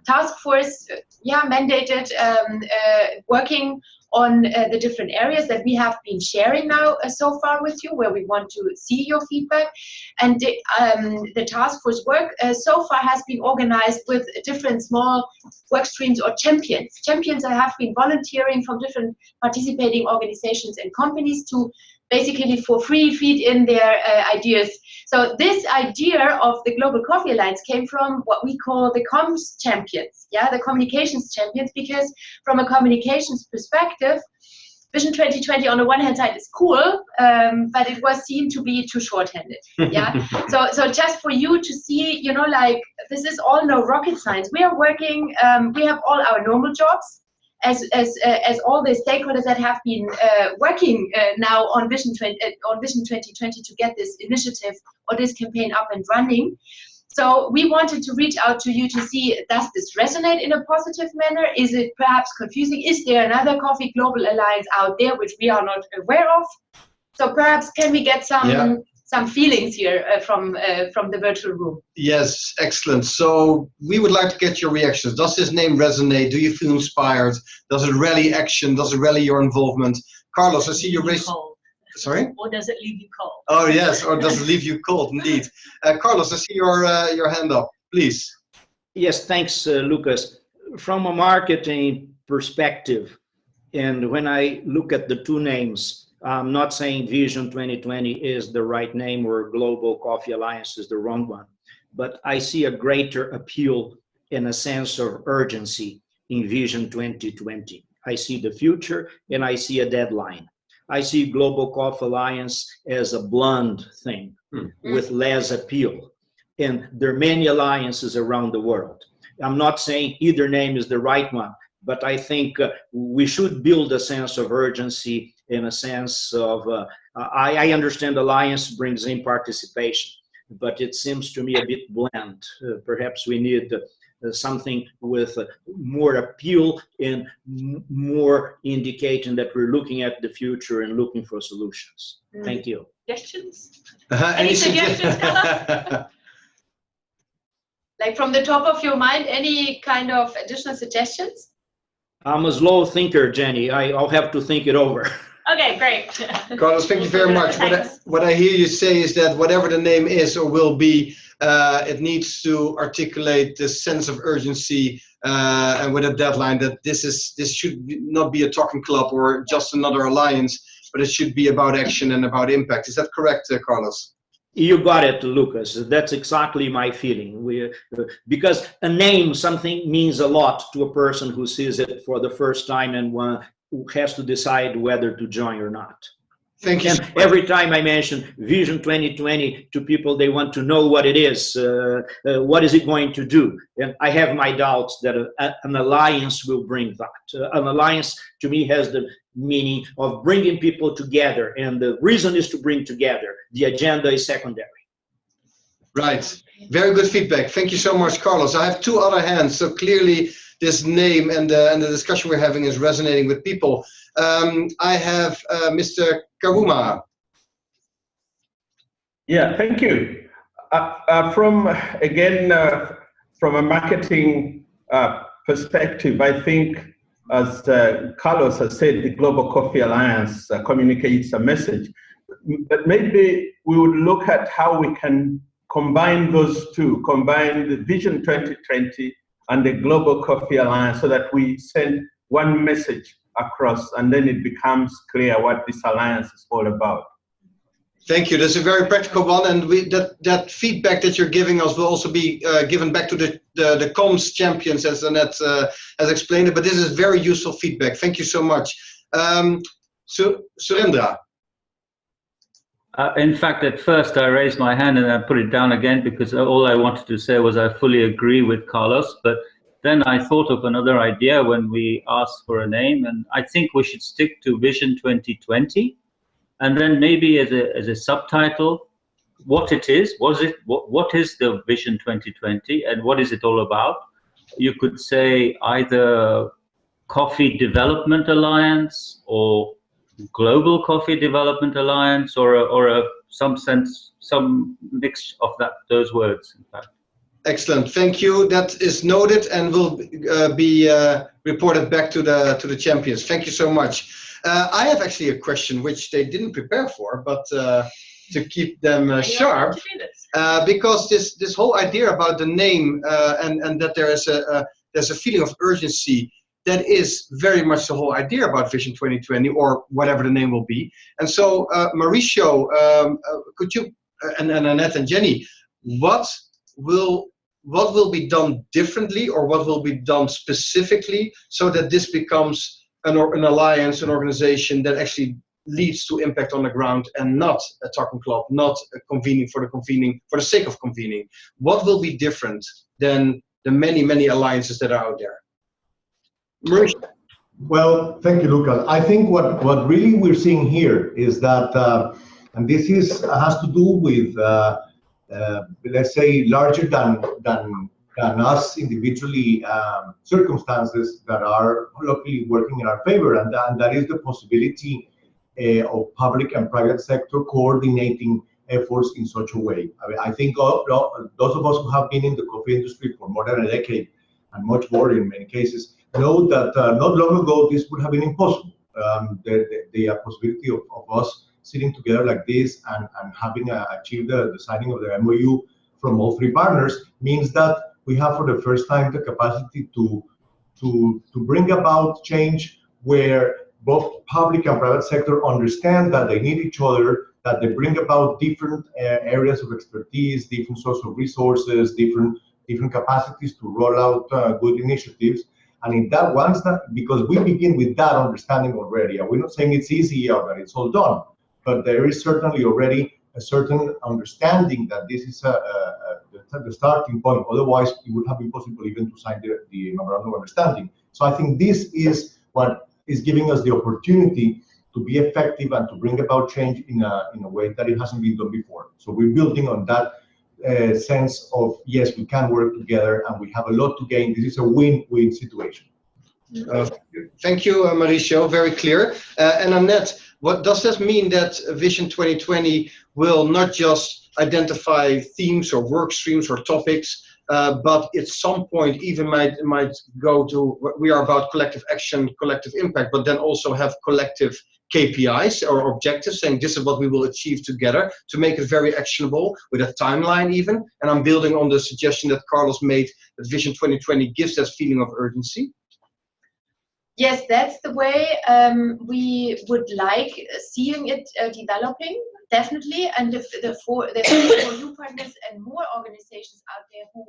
task force, mandated, working on the different areas that we have been sharing now so far with you, where we want to see your feedback. And the task force work so far has been organized with different small work streams or champions. Champions that have been volunteering from different participating organizations and companies to basically for free feed in their ideas. So this idea of the Global Coffee Alliance came from what we call the comms champions, the communications champions, because from a communications perspective, Vision 2020 on the one hand side is cool, but it was seen to be too short-handed. So just for you to see, this is all no rocket science. We are working, we have all our normal jobs, as all the stakeholders that have been working now on Vision 2020 to get this initiative or this campaign up and running. So we wanted to reach out to you to see, does this resonate in a positive manner? Is it perhaps confusing? Is there another Coffee Global Alliance out there which we are not aware of? So perhaps can we get some feelings here from the virtual room? Yes, excellent. So we would like to get your reactions. Does this name resonate? Do you feel inspired? Does it rally action? Does it rally your involvement? Carlos, I see you raised. Sorry? Or does it leave you cold? Oh yes, or does it leave you cold? Indeed. Carlos, I see your hand up. Please. Yes, thanks, Lucas. From a marketing perspective, and when I look at the two names, I'm not saying Vision 2020 is the right name or Global Coffee Alliance is the wrong one, but I see a greater appeal and a sense of urgency in Vision 2020. I see the future and I see a deadline. I see Global Coffee Alliance as a blunt thing with less appeal. And there are many alliances around the world. I'm not saying either name is the right one, but I think we should build a sense of urgency in a sense of, I understand alliance brings in participation, but it seems to me a bit bland. Perhaps we need something with more appeal and more indicating that we're looking at the future and looking for solutions. Thank you. Suggestions? Any suggestions, Carlos? Like from the top of your mind, any kind of additional suggestions? I'm a slow thinker, Jenny. I'll have to think it over. Okay, great. Carlos, thank you very much. What I hear you say is that whatever the name is or will be, it needs to articulate this sense of urgency and with a deadline that this should not be a talking club or just another alliance, but it should be about action and about impact. Is that correct, Carlos? You got it, Lucas. That's exactly my feeling. Because a name, something means a lot to a person who sees it for the first time and who has to decide whether to join or not. Thank you. And every time I mention Vision 2020 to people, they want to know what it is, what is it going to do? And I have my doubts that an alliance will bring that. An alliance, to me, has the meaning of bringing people together, and the reason is to bring together. The agenda is secondary. Right. Very good feedback. Thank you so much, Carlos. I have two other hands, so clearly this name and the discussion we're having is resonating with people. I have Mr. Karuma. Yeah, thank you. From a marketing perspective, I think, as Carlos has said, the Global Coffee Alliance communicates a message. But maybe we would look at how we can combine those two, combine the Vision 2020 and the Global Coffee Alliance, so that we send one message across, and then it becomes clear what this alliance is all about. Thank you. That's a very practical one, and that feedback that you're giving us will also be given back to the comms champions, as Annette has explained it. But this is very useful feedback. Thank you so much. So, Surendra. In fact, at first I raised my hand and I put it down again because all I wanted to say was I fully agree with Carlos. But then I thought of another idea when we asked for a name, and I think we should stick to Vision 2020. And then maybe as a subtitle, what it is, what is the Vision 2020 and what is it all about? You could say either Coffee Development Alliance or Global Coffee Development Alliance, or some mix of those words, in fact. Excellent, thank you. That is noted and will be reported back to the champions. Thank you so much. I have actually a question which they didn't prepare for, but to keep them sharp, because this whole idea about the name and that there's a feeling of urgency, that is very much the whole idea about Vision 2020, or whatever the name will be. And so, Mauricio, could you and Annette and Jenny, what will be done differently, or what will be done specifically, so that this becomes an alliance, an organization that actually leads to impact on the ground, and not a talking club, not a convening for the sake of convening? What will be different than the many alliances that are out there? Mauricio. Well, thank you, Lucas. I think what really we're seeing here is that, and this has to do with, let's say, larger than us individually circumstances that are luckily working in our favor, and that is the possibility of public and private sector coordinating efforts in such a way. I mean, I think those of us who have been in the coffee industry for more than a decade, and much more in many cases, know that not long ago this would have been impossible. The possibility of us sitting together like this and having achieved the signing of the MOU from all three partners means that we have for the first time the capacity to bring about change where both public and private sector understand that they need each other, that they bring about different areas of expertise, different sources of resources, different capacities to roll out good initiatives. And in that, because we begin with that understanding already, and we're not saying it's easy or that it's all done, but there is certainly already a certain understanding that this is the starting point. Otherwise, it would have been possible even to sign the memorandum of understanding. So I think this is what is giving us the opportunity to be effective and to bring about change in a way that it hasn't been done before. So we're building on that sense of, yes, we can work together and we have a lot to gain. This is a win-win situation. Thank you, Mauricio, very clear. And Annette, what does this mean, that Vision 2020 will not just identify themes or work streams or topics, but at some point even might go to, we are about collective action, collective impact, but then also have collective KPIs or objectives, saying this is what we will achieve together, to make it very actionable with a timeline even. And I'm building on the suggestion that Carlos made, that Vision 2020 gives that feeling of urgency. Yes, that's the way we would like seeing it developing, definitely. And the MOU partners and more organizations out there who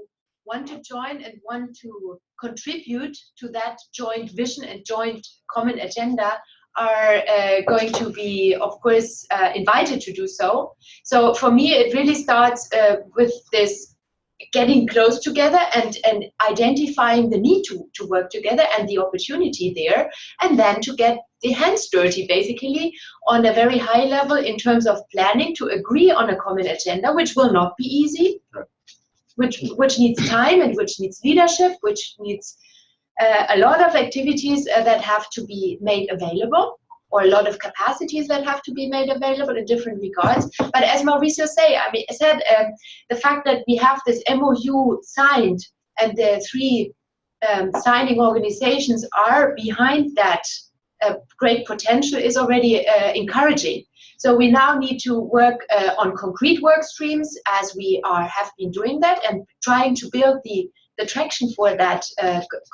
want to join and want to contribute to that joint vision and joint common agenda are going to be, of course, invited to do so. So for me, it really starts with this getting close together and identifying the need to work together and the opportunity there, and then to get the hands dirty, basically, on a very high level in terms of planning to agree on a common agenda, which will not be easy, which needs time and which needs leadership, which needs a lot of activities that have to be made available. or a lot of capacities that have to be made available in different regards. But as Mauricio said, the fact that we have this MOU signed and the three signing organizations are behind that great potential is already encouraging. So we now need to work on concrete work streams, as we have been doing that, and trying to build the traction for that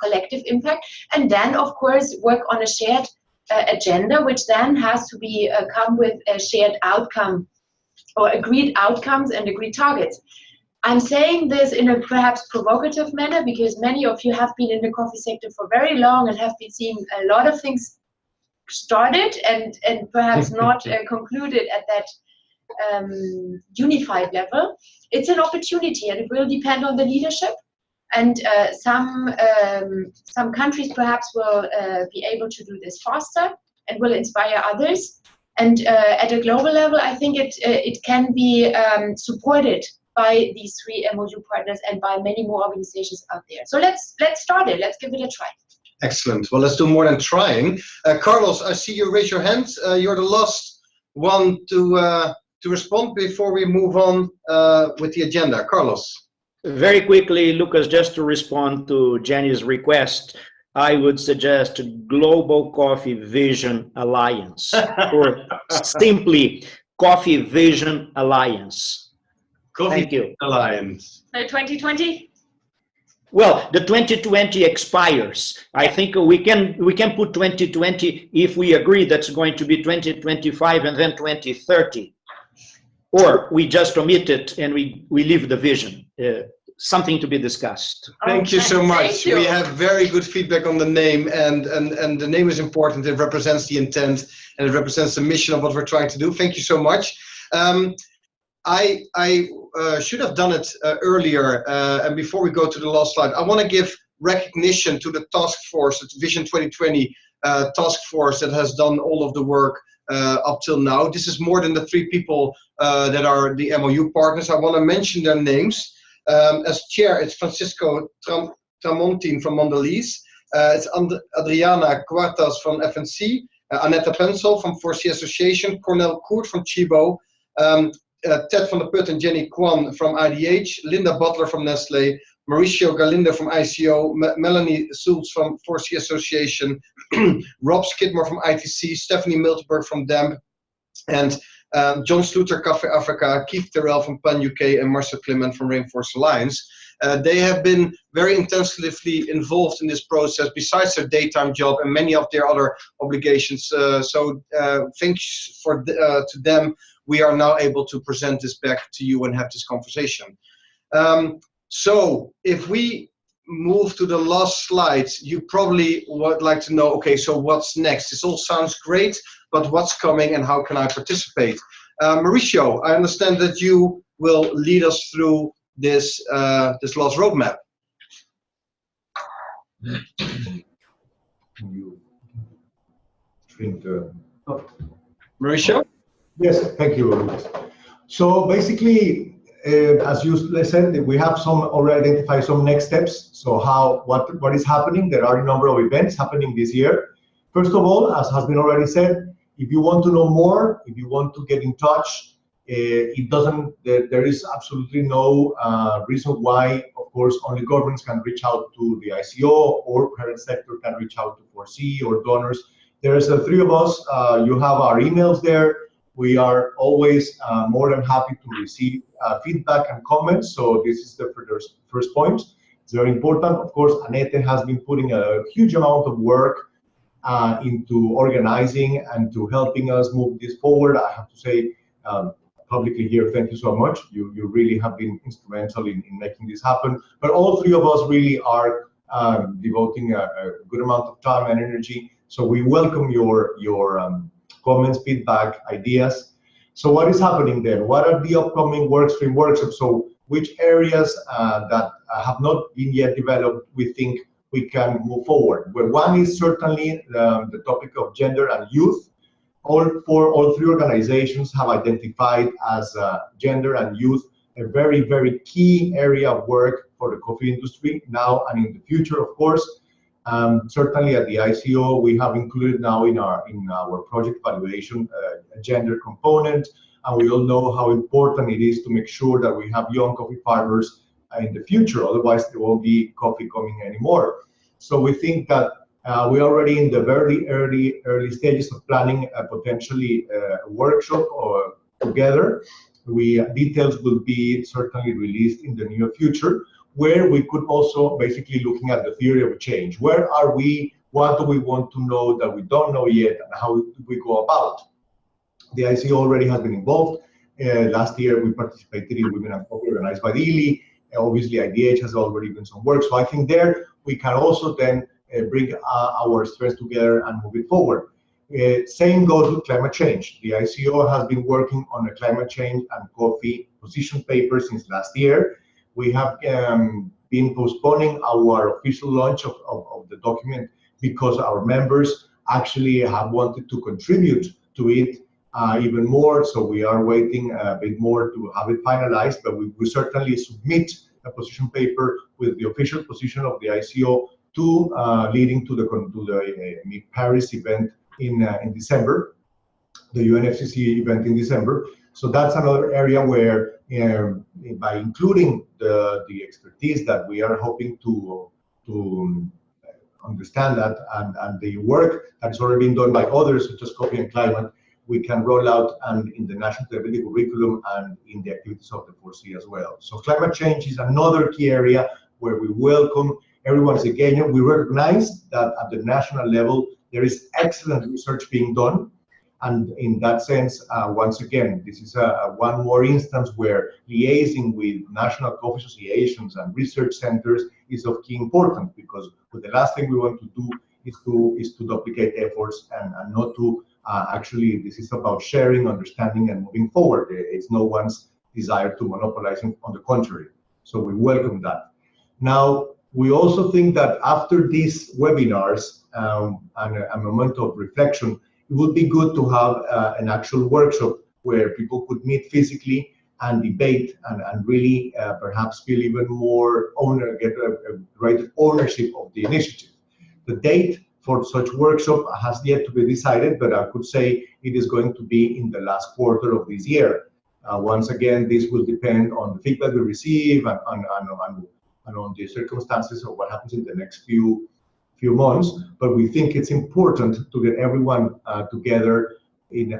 collective impact. And then, of course, work on a shared agenda, which then has to be come with a shared outcome or agreed outcomes and agreed targets. I'm saying this in a perhaps provocative manner because many of you have been in the coffee sector for very long and have been seeing a lot of things started and perhaps not concluded at that unified level. It's an opportunity, and it will depend on the leadership. And some countries perhaps will be able to do this faster and will inspire others. And at a global level, I think it can be supported by these three MOU partners and by many more organizations out there. So let's start it. Let's give it a try. Excellent. Well, let's do more than trying. Carlos, I see you raise your hand. You're the last one to respond before we move on with the agenda. Carlos. Very quickly, Lucas, just to respond to Jenny's request, I would suggest Global Coffee Vision Alliance, or simply Coffee Vision Alliance. Thank you. Alliance. So 2020? Well, the 2020 expires. I think we can put 2020 if we agree that's going to be 2025 and then 2030. Or we just omit it and we leave the vision. Something to be discussed. Thank you so much. We have very good feedback on the name, and the name is important. It represents the intent and it represents the mission of what we're trying to do. Thank you so much. I should have done it earlier, and before we go to the last slide, I want to give recognition to the task force, the Vision 2020 task force that has done all of the work up till now. This is more than the three people that are the MOU partners. I want to mention their names. As chair, it's Francisco Tramontin from Mondelez, it's Adriana Cuartas from FNC, Annette Pensel from 4C Association, Cornel Koert from Chibo, Ted van der Put and Jenny Kwan from IDH, Linda Butler from Nestle, Mauricio Galindo from ICO, Melanie Sultz from 4C Association, Rob Skidmore from ITC, Stephanie Miltenberg from DEMP, and John Sluter, Cafe Africa, Keith Terrell from Pan UK, and Marcel Clement from Rainforest Alliance. They have been very intensively involved in this process besides their daytime job and many of their other obligations. So thanks to them, we are now able to present this back to you and have this conversation. So if we move to the last slide, you probably would like to know, okay, so what's next? This all sounds great, but what's coming and how can I participate? Mauricio, I understand that you will lead us through this last roadmap. Mauricio? Yes, thank you, Lucas. So basically, as you said, we have already identified some next steps. So what is happening? There are a number of events happening this year. First of all, as has been already said, if you want to know more, if you want to get in touch, there is absolutely no reason why, of course, only governments can reach out to the ICO or private sector can reach out to 4C or donors. There's three of us. You have our emails there. We are always more than happy to receive feedback and comments. So this is the first point. It's very important. Of course, Annette has been putting a huge amount of work into organizing and to helping us move this forward. I have to say publicly here, thank you so much. You really have been instrumental in making this happen. But all three of us really are devoting a good amount of time and energy. So we welcome your comments, feedback, ideas. So what is happening there? What are the upcoming workstream workshops? So which areas that have not been yet developed we think we can move forward? Well, one is certainly the topic of gender and youth. All three organizations have identified as gender and youth a very, very key area of work for the coffee industry now and in the future, of course. Certainly at the ICO, we have included now in our project evaluation a gender component, and we all know how important it is to make sure that we have young coffee farmers in the future. Otherwise, there won't be coffee coming anymore. So we think that we're already in the very early stages of planning potentially a workshop or together. Details will be certainly released in the near future, where we could also basically looking at the theory of change. Where are we? What do we want to know that we don't know yet, and how do we go about? The ICO already has been involved. Last year we participated in Women and Coffee organized by the ILI. Obviously IDH has already done some work. So I think there we can also then bring our strengths together and move it forward. Same goes with climate change. The ICO has been working on a climate change and coffee position paper since last year. We have been postponing our official launch of the document because our members actually have wanted to contribute to it even more. So we are waiting a bit more to have it finalized, but we will certainly submit a position paper with the official position of the ICO to leading to the Paris event in December, the UNFCCC event in December. So that's another area where by including the expertise that we are hoping to understand that and the work that is already being done by others such as Coffee and Climate, we can roll out and in the national sustainability curriculum and in the activities of the 4C as well. So climate change is another key area where we welcome everyone's engagement. We recognize that at the national level there is excellent research being done. And in that sense, once again, this is one more instance where liaising with national coffee associations and research centers is of key importance, because the last thing we want to do is to duplicate efforts and not to actually, this is about sharing, understanding, and moving forward. It's no one's desire to monopolize, on the contrary. So we welcome that. Now, we also think that after these webinars and a moment of reflection, it would be good to have an actual workshop where people could meet physically and debate and really perhaps feel even more get a greater ownership of the initiative. The date for such workshop has yet to be decided, but I could say it is going to be in the last quarter of this year. Once again, this will depend on the feedback we receive and on the circumstances of what happens in the next few months, but we think it's important to get everyone together in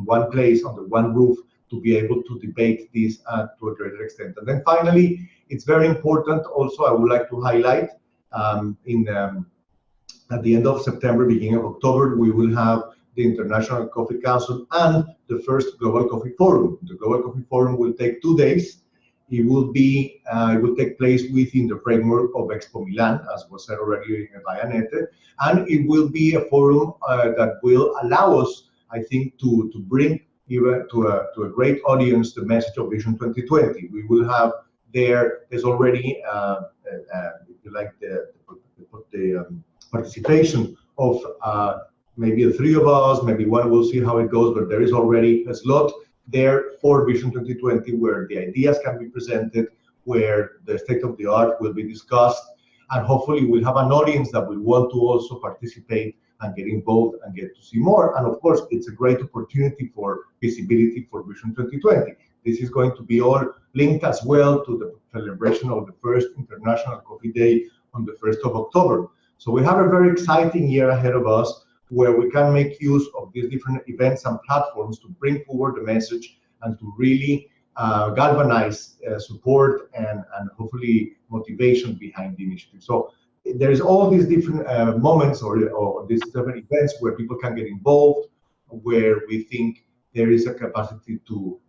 one place, under one roof, to be able to debate this to a greater extent. And then finally, it's very important also, I would like to highlight, at the end of September, beginning of October, we will have the International Coffee Council and the first Global Coffee Forum. The Global Coffee Forum will take 2 days. It will take place within the framework of Expo Milan, as was said already by Annette, and it will be a forum that will allow us, I think, to bring even to a great audience the message of Vision 2020. We will have there's already, if you like, the participation of maybe the 3 of us, maybe one. We'll see how it goes, but there is already a slot there for Vision 2020 where the ideas can be presented, where the state of the art will be discussed, and hopefully we'll have an audience that will want to also participate and get involved and get to see more. And of course, it's a great opportunity for visibility for Vision 2020. This is going to be all linked as well to the celebration of the first International Coffee Day on the 1st of October. So we have a very exciting year ahead of us, where we can make use of these different events and platforms to bring forward the message and to really galvanize support and hopefully motivation behind the initiative. So there's all these different moments or these different events where people can get involved, where we think there is a capacity to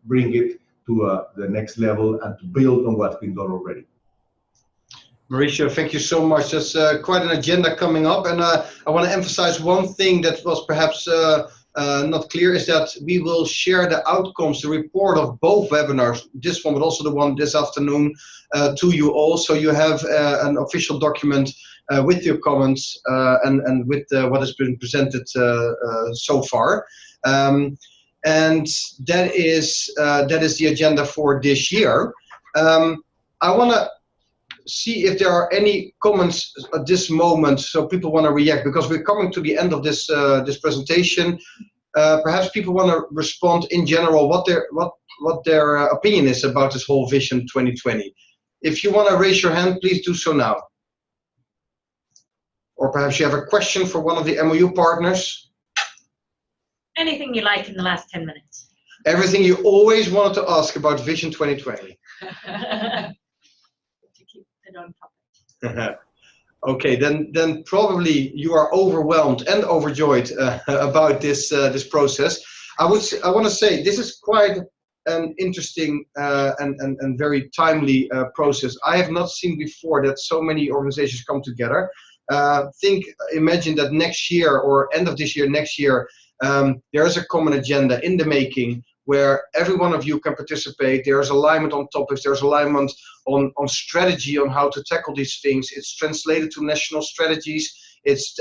bring it to the next level and to build on what's been done already. Mauricio, thank you so much. There's quite an agenda coming up, and I want to emphasize one thing that was perhaps not clear, is that we will share the outcomes, the report of both webinars, this one but also the one this afternoon, to you all, so you have an official document with your comments and with what has been presented so far. And that is the agenda for this year. I want to see if there are any comments at this moment, so people want to react, because we're coming to the end of this this presentation. Perhaps people want to respond in general what their opinion is about this whole Vision 2020. If you want to raise your hand, please do so now. Or perhaps you have a question for one of the MOU partners. Anything you like in the last 10 minutes. Everything you always wanted to ask about Vision 2020. To keep it on topic. Okay, then probably you are overwhelmed and overjoyed about this this process. I want to say this is quite an interesting and very timely process. I have not seen before that so many organizations come together. Imagine that next year or end of this year, next year, there is a common agenda in the making where every one of you can participate. There's alignment on topics, there's alignment on strategy, on how to tackle these things. It's translated to national strategies. It's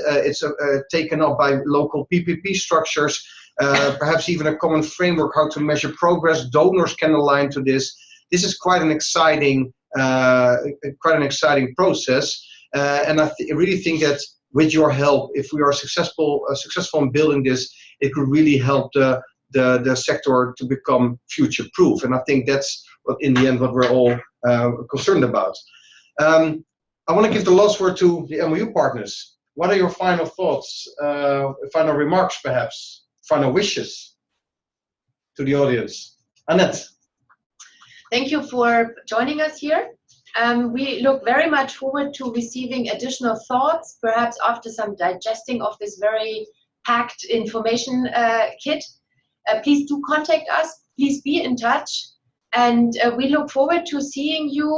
taken up by local PPP structures, perhaps even a common framework how to measure progress. Donors can align to this. This is quite an exciting process. And I really think that with your help, if we are successful in building this, it could really help the sector to become future-proof. And I think that's in the end what we're all concerned about. I want to give the last word to the MOU partners. What are your final thoughts, final remarks perhaps, final wishes to the audience? Annette. Thank you for joining us here. We look very much forward to receiving additional thoughts, perhaps after some digesting of this very packed information kit. Please do contact us, please be in touch, and we look forward to seeing you,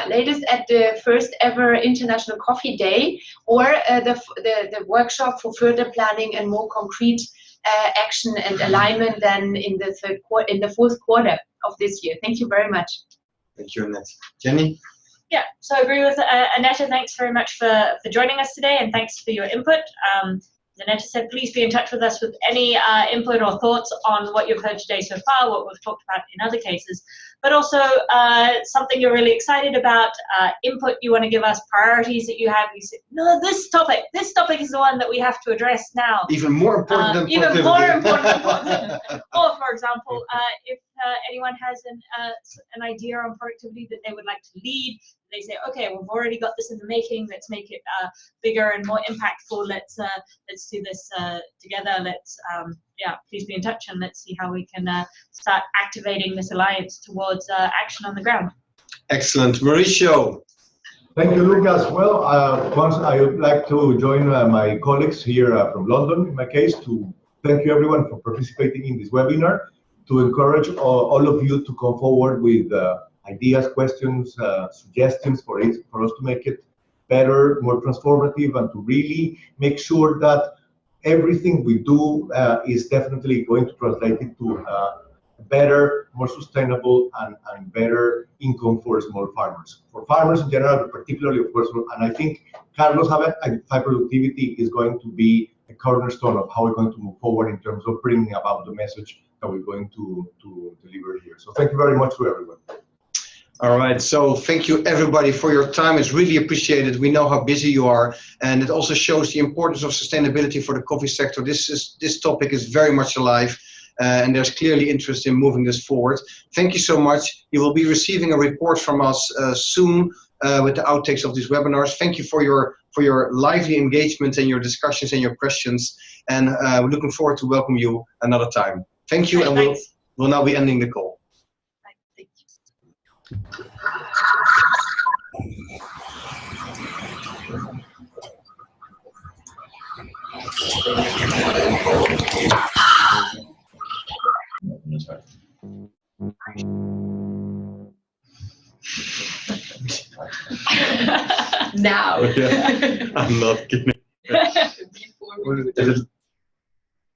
latest at the first ever International Coffee Day, or the workshop for further planning and more concrete action and alignment then in the fourth quarter of this year. Thank you very much. Thank you, Annette. Jenny? Yeah, so I agree with Annette. Thanks very much for joining us today, and thanks for your input. As Annette said, please be in touch with us with any input or thoughts on what you've heard today so far, what we've talked about in other cases, but also something you're really excited about, input you want to give us, priorities that you have. You say, no, this topic is the one that we have to address now. Even more important than even more important. Or, for example, if anyone has an idea on productivity that they would like to lead, they say, okay, we've already got this in the making. Let's make it bigger and more impactful. Let's do this together. Please be in touch, and let's see how we can start activating this alliance towards action on the ground. Excellent. Mauricio. Thank you, Lucas. Well, once I would like to join my colleagues here from London, in my case, to thank you everyone for participating in this webinar, to encourage all of you to come forward with ideas, questions, suggestions for us to make it better, more transformative, and to really make sure that everything we do is definitely going to translate into better, more sustainable, and better income for small farmers. For farmers in general, but particularly, of course, and I think Carlos identified productivity is going to be a cornerstone of how we're going to move forward in terms of bringing about the message that we're going to deliver here. So thank you very much to everyone. All right, so thank you everybody for your time. It's really appreciated. We know how busy you are, and it also shows the importance of sustainability for the coffee sector. This topic is very much alive, and there's clearly interest in moving this forward. Thank you so much. You will be receiving a report from us soon with the outtakes of these webinars. Thank you for your lively engagement and your discussions and your questions, and we're looking forward to welcome you another time. Thank you, and we'll now be ending the call. Now. Yeah, I'm not kidding.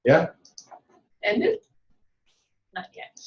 Yeah? Ended? Not yet.